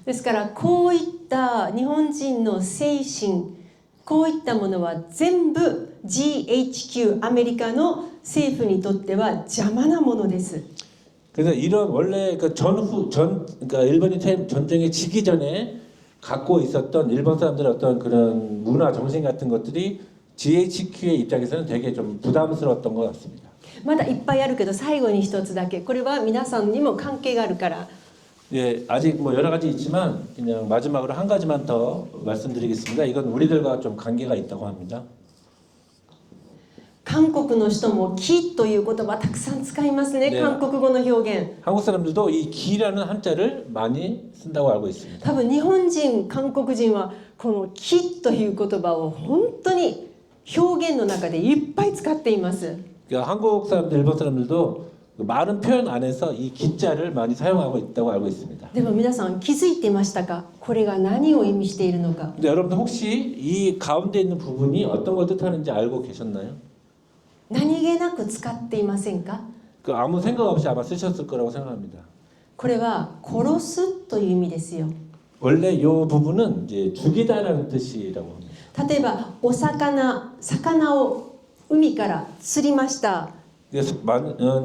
ですからこういった日本人の精神こういったものは全部 GHQ アメリカの政府にとっては邪魔なものです。 그래서 이런 원래 그러니까 일본이 전쟁에 지기 전에 갖고 있었던 일본 사람들의 어떤 그런 문화 정신 같은 것들이 GHQ의 입장에서는 되게 좀 부담스러웠던 것 같습니다. まだいっぱいあるけど最後に一つだけこれは皆さんにも関係があるから 예, 아직 뭐 여러 가지 있지만 그냥 마지막으로 한 가지만 더 말씀드리겠습니다. 이건 우리들과 좀 관계가 있다고 합니다. 韓国の人も木という言葉たくさん使いますね。 네. 韓国語の表現 한국 사람들도 이 기라는 한자를 많이 쓴다고 알고 있습니다. 多分日本人韓国人はこの木という言葉を本当に表現の中でいっぱい使っています。 그러니까 한국 사람들, 일본 사람들도 많은 표현 안에서 이 기자를 많이 사용하고 있다고 알고 있습니다. でも皆さん気づいてましたか？これが何を意味しているのか。 근데 여러분들 혹시 이 가운데 있는 부분이 어떤 걸 뜻하는지 알고 계셨나요? 何気なく使っていませんか？ 그 아무 생각 없이 아마 쓰셨을 거라고 생각합니다. これは殺すという意味ですよ。 원래 이 부분은 이제 죽이다라는 뜻이라고 합니다. 例えば魚を海から釣りました。 그래서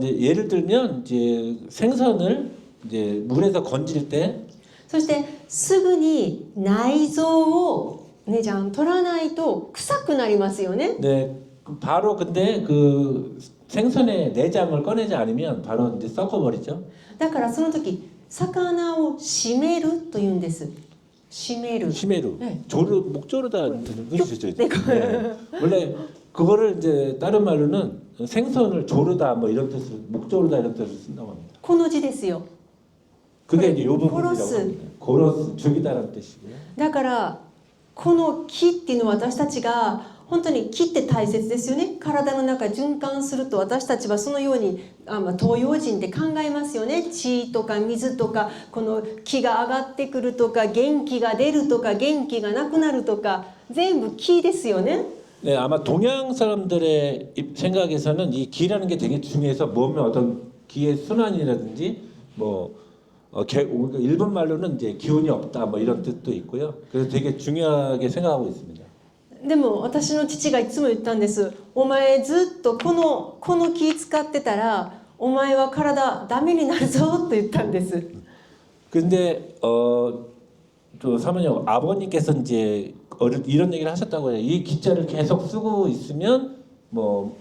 이제 예를 들면 이제 생선을 이제 물에서 건질 때 そしてすぐに内臓をねじゃん取らないと臭くなりますよね。 네, 바로 근데 그 생선의 내장을 꺼내지 않으면 바로 이제 썩어버리죠. だからその時魚を締めるというんです。締める。 시메루, 네. 목조르다 그러시죠. 네. 원래 그거를 이제 다른 말로는 생선을 조르다 뭐 이런 뜻으로 목조르다 이런 뜻으로 쓴다고 합니다. この字ですよ。 그게 이제 요 부분이라고 고로스. 합니다. 고로스 죽이다라는 뜻이고요. だからこの木っていうのは私たちが本当に木って大切ですよね。体の中循環すると私たちはそのように東洋人って考えますよね。血とか水とかこの気が上がってくるとか元気が出るとか元気がなくなるとか全部気ですよね。 네, 아마 동양 사람들의 생각에서는 이 기라는 게 되게 중요해서 몸에 어떤 기의 순환이라든지 뭐 일본 말로는 이제 기운이 없다 뭐 이런 뜻도 있고요. 그래서 되게 중요하게 생각하고 있습니다. でも私の父がいつも言ったんです。お前ずっとこの気使ってたらお前は体ダメになるぞと言ったんです。 근데 또 사모님 아버님께서 이제 이런 얘기를 하셨다고 해요. 이 기자를 계속 쓰고 있으면 뭐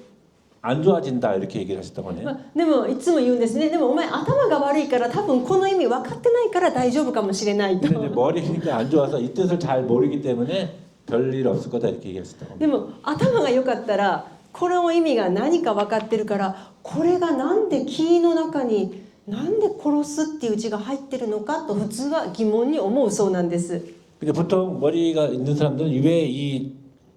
안 좋아진다 이렇게 얘기를 하셨다고 하네요. でもいつも言うんですね。でもお前頭が悪いから多分この意味分かってないから大丈夫かもしれないと。 근데 이제 머리가 안 좋아서 이 뜻을 잘 모르기 때문에 별일 없을 거다 이렇게 얘기하셨다고 합니다. でも頭が良かったらこの意味が何か分かってるからこれがなんで気の中になんで殺すっていう字が入ってるのかと普通は疑問に思うそうなんです。 근데 보통 머리가 있는 사람들은 왜 이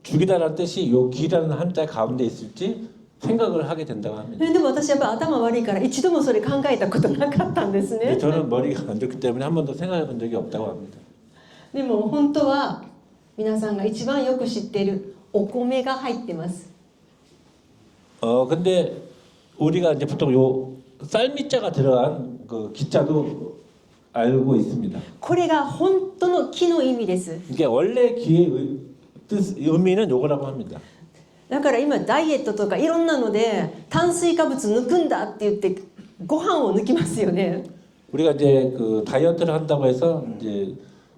죽이다라는 뜻이 요 기라는 한자 가운데 있을지 생각을 하게 된다고 합니다. でも私やっぱり頭悪いから一度もそれ考えたことなかったんです 근데 ね。 저는 머리가 안 좋기 때문에 한 번도 생각해 본 적이 없다고 합니다. でも本当は皆さんが一番よく知っているお米が入ってます。 근데 우리가 이제 보통 요 쌀미자가 들어간 그 기자도 알고 있습니다. これが本当の木の意味です。 이게 원래 기의 의미는 요거라고 합니다. だから今ダイエットとかいろんなので炭水化物抜くんだって言ってご飯を抜きますよね。 우리가 이제 그 다이어트를 한다고 해서 이제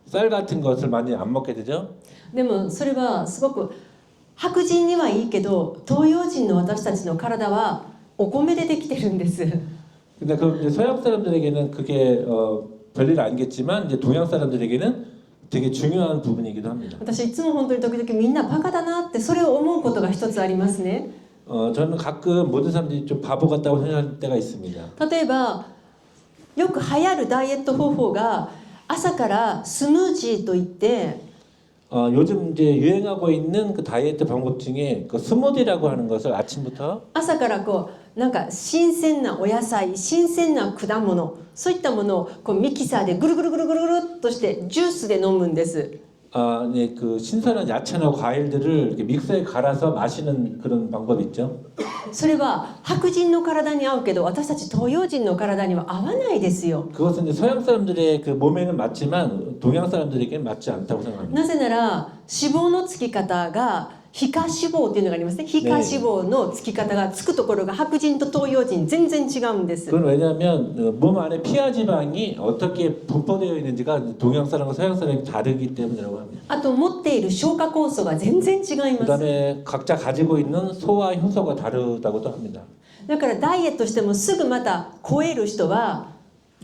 쌀 같은 것을 많이 안 먹게 되죠. でもそれはすごく白人にはいいけど東洋人の私たちの体はお米でできてるんです。 근데 그 이제 서양 사람들에게는 그게 별일 아니겠지만 이제 동양 사람들에게는 되게 중요한 부분이기도 합니다. 私いつも本当に時々みんなバカだなってそれを思うことが一つありますね。 저는 가끔 모든 사람들이 좀 바보 같다고 생각할 때가 있습니다. 例えばよく流行るダイエット方法が朝からスムージーといって 요즘 이제 유행하고 있는 그 다이어트 방법 중에 그 스무디라고 하는 것을 아침부터 朝からこうなんか新鮮なお野菜新鮮な果物そういったものをこうミキサーでぐるぐるぐるぐるぐるっとしてジュースで飲むんです。 네, 그 신선한 야채나 과일들을 이렇게 믹서에 갈아서 마시는 그런 방법이 있죠. それは白人の体に合うけど私たち東洋人の体には合わないですよ。 그것은 이제 서양 사람들의 그 몸에는 맞지만 동양 사람들에게는 맞지 않다고 생각합니다. なぜなら脂肪のつき方が皮下脂肪っていうのがありますね。皮下脂肪のつき方がつくところが白人と東洋人全然違うんです。 그건 왜냐하면 몸 안에 피하 지방이 어떻게 분포되어 있는지가 동양 사람과 서양 사람이 다르기 때문이라고 합니다. あと持っている消化酵素が全然違います。 그다음에 각자 가지고 있는 소화 효소가 다르다고도 합니다. だからダイエットしてもすぐまた超える人は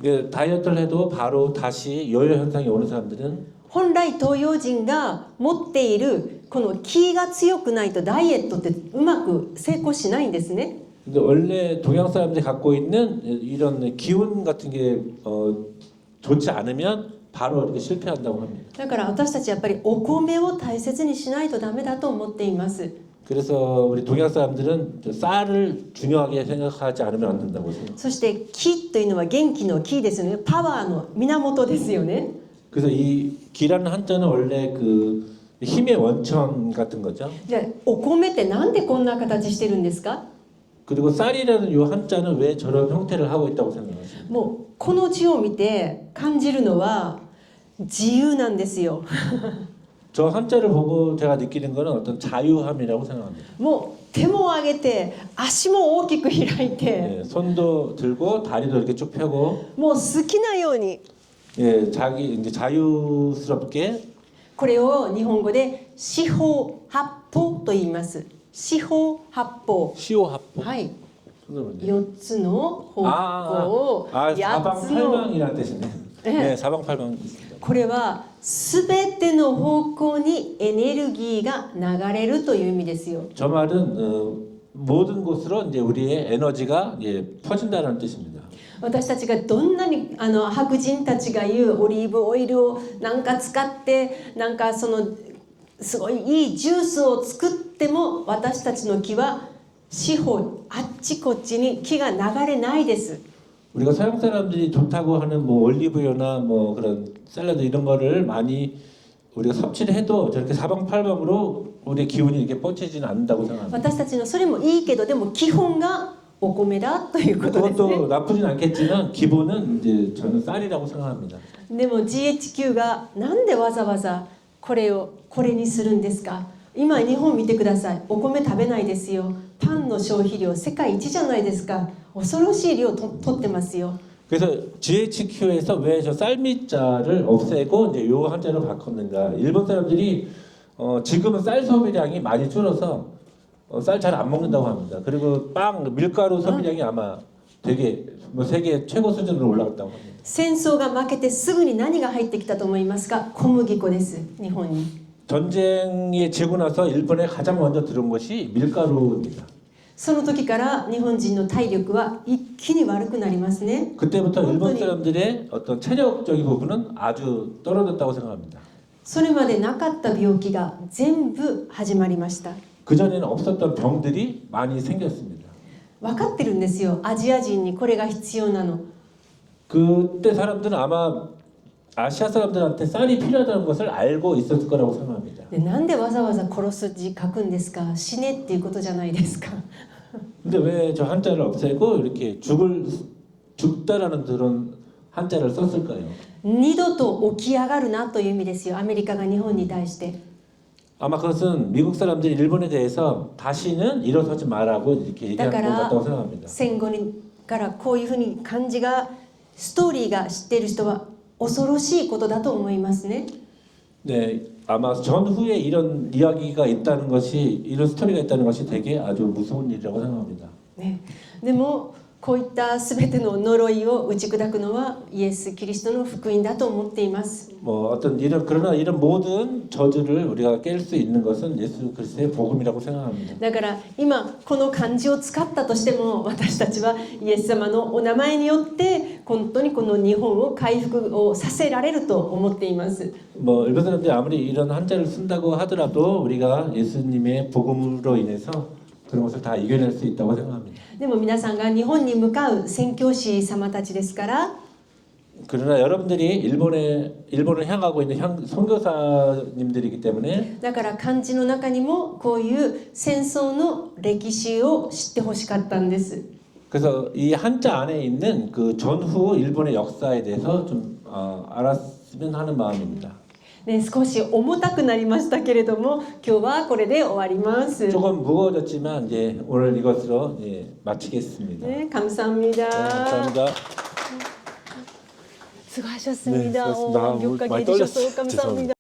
다이어트를 해도 바로 다시 요요 현상이 오는 사람들은 本来東洋人が持っているこの気が強くないとダイエットってうまく成功しないんですね。 근데 원래 동양 사람들이 갖고 있는 이런 기운 같은 게 좋지 않으면 바로 이렇게 실패한다고 합니다. だから私たちやっぱりお米を大切にしないとダメだと思っています。 그래서 우리 동양 사람들은 쌀을 중요하게 생각하지 않으면 안 된다고 생각합니다. そして気というのは元気の気ですよね。パワーの源ですよね。 그래서 이 기라는 한자는 원래 그 힘의 원천 같은 거죠. じゃあお米ってなんでこんな形してるんですか？ 그리고 쌀이라는 이 한자는 왜 저런 형태를 하고 있다고 생각하십니까? もうこの字を見て感じるのは自由なんですよ。 저 한자를 보고 제가 느끼는 거는 어떤 자유함이라고 생각합니다. もう手も上げて足も大きく開いて 예, 손도 들고 다리도 이렇게 쭉 펴고 もう好きなように 예, 자기 이제 자유스럽게 これを日本語で四方八方と言います。四方八方。 시오합보. はい。 손으로 이제. 4つの方向を8つの 사방팔방이라는 뜻이네. 네, 사방팔방 있습니다. これは全ての方向にエネルギーが流れるという意味ですよ。 저 말은 모든 곳으로 이제 우리의 에너지가 퍼진다는 뜻입니다. 私たちがどんなに白人たちが言うオリーブオイルをなんか使ってなんかそのすごいいいジュースを作っても私たちの気は四方あっちこっちに気が流れないです。 우리가 서양 사람들이 좋다고 하는 뭐 올리브유나 뭐 그런 샐러드 이런 거를 많이 우리가 섭취를 해도 저렇게 사방팔방으로 우리의 기운이 이렇게 뻗치지는 않는다고 생각합니다. 私たちのそれもいいけどでも基本がお米だということです 그것도 ね。 나쁘진 않겠지만 기본은 이제 저는 쌀이라고 생각합니다. でも GHQ がなんでわざわざこれにするんですか？今日本見てください。お米食べないですよ。パンの消費量世界一じゃないですか。恐ろしい量と取ってますよ。 그래서 GHQ에서 왜 저 쌀미자를 없애고 이제 요 한자로 바꿨는가? 일본 사람들이 지금은 쌀 소비량이 많이 줄어서 쌀 잘 안 먹는다고 합니다. 그리고 빵, 밀가루 소비량이 아마 되게 뭐 세계 최고 수준으로 올라갔다고 합니다. 戦争が負けてすぐに何が入ってきたと思いますか？小麦粉です。日本に。 전쟁이 지고 나서 일본에 가장 먼저 들어온 것이 밀가루입니다. その時から日本人の体力は一気に悪くなりますね。 그때부터 일본 本当に 사람들의 어떤 체력적인 부분은 아주 떨어졌다고 생각합니다. それまでなかった病気が全部始まりました。 그전에는 없었던 병들이 많이 생겼습니다. 分かってるんですよ。アジア人にこれが必要なの。 그때 사람들은 아마 아시아 사람들한테 쌀이 필요하다는 것을 알고 있었을 거라고 생각합니다. でなんでわざわざ殺す字書くんですか。死ねっていうことじゃないですか。 근데 왜 저 한자를 없애고 이렇게 죽다라는 그런 한자를 썼을까요? 二度と起き上がるなという意味ですよ。アメリカが日本に対して。 아마 그것은 미국 사람들이 일본에 대해서 다시는 일어서지 말라고 이렇게 얘기한 것 같다고 생각합니다. 戦後にからこういうふうに漢字がストーリーが知っている人は恐ろしいことだと思いますね。 네, 아마 전후에 이런 이야기가 있다는 것이 이런 스토리가 있다는 것이 되게 아주 무서운 일이라고 생각합니다. ね、でもこういった全ての呪いを打ち砕くのはイエス・キリストの福音だと思っています。 뭐 어떤 그러나 이런 모든 저주를 우리가 깰 수 있는 것은 예수 그리스도의 복음이라고 생각합니다. だから今この漢字を使ったとしても私たちはイエス様のお名前によって本当にこの日本を回復をさせられると思っています。 뭐 일본 사람들이 아무리 이런 한자를 쓴다고 하더라도 우리가 예수님의 복음으로 인해서 그런 것을 다 이겨낼 수 있다고 생각합니다. でも皆さんが日本に向かう宣教師様たちですから 그러나 여러분들이 일본을 향하고 있는 선교사님들이기 때문에 だから漢字の中にもこういう戦争の歴史を知ってほしかったんです。 그래서 이 한자 안에 있는 그 전후 일본의 역사에 대해서 좀 알았으면 하는 마음입니다. ね、少し重たくなりましたけれども今日はこれで終わります。 조금 무거워졌지만 이제 오늘 이것으로 마치겠습니다. 네, 감사합니다. 감사합니다. 수고하셨습니다. 네, 수고하셨습니다. 몇 가지 많이 해주셔서 떨렸어요. 감사합니다.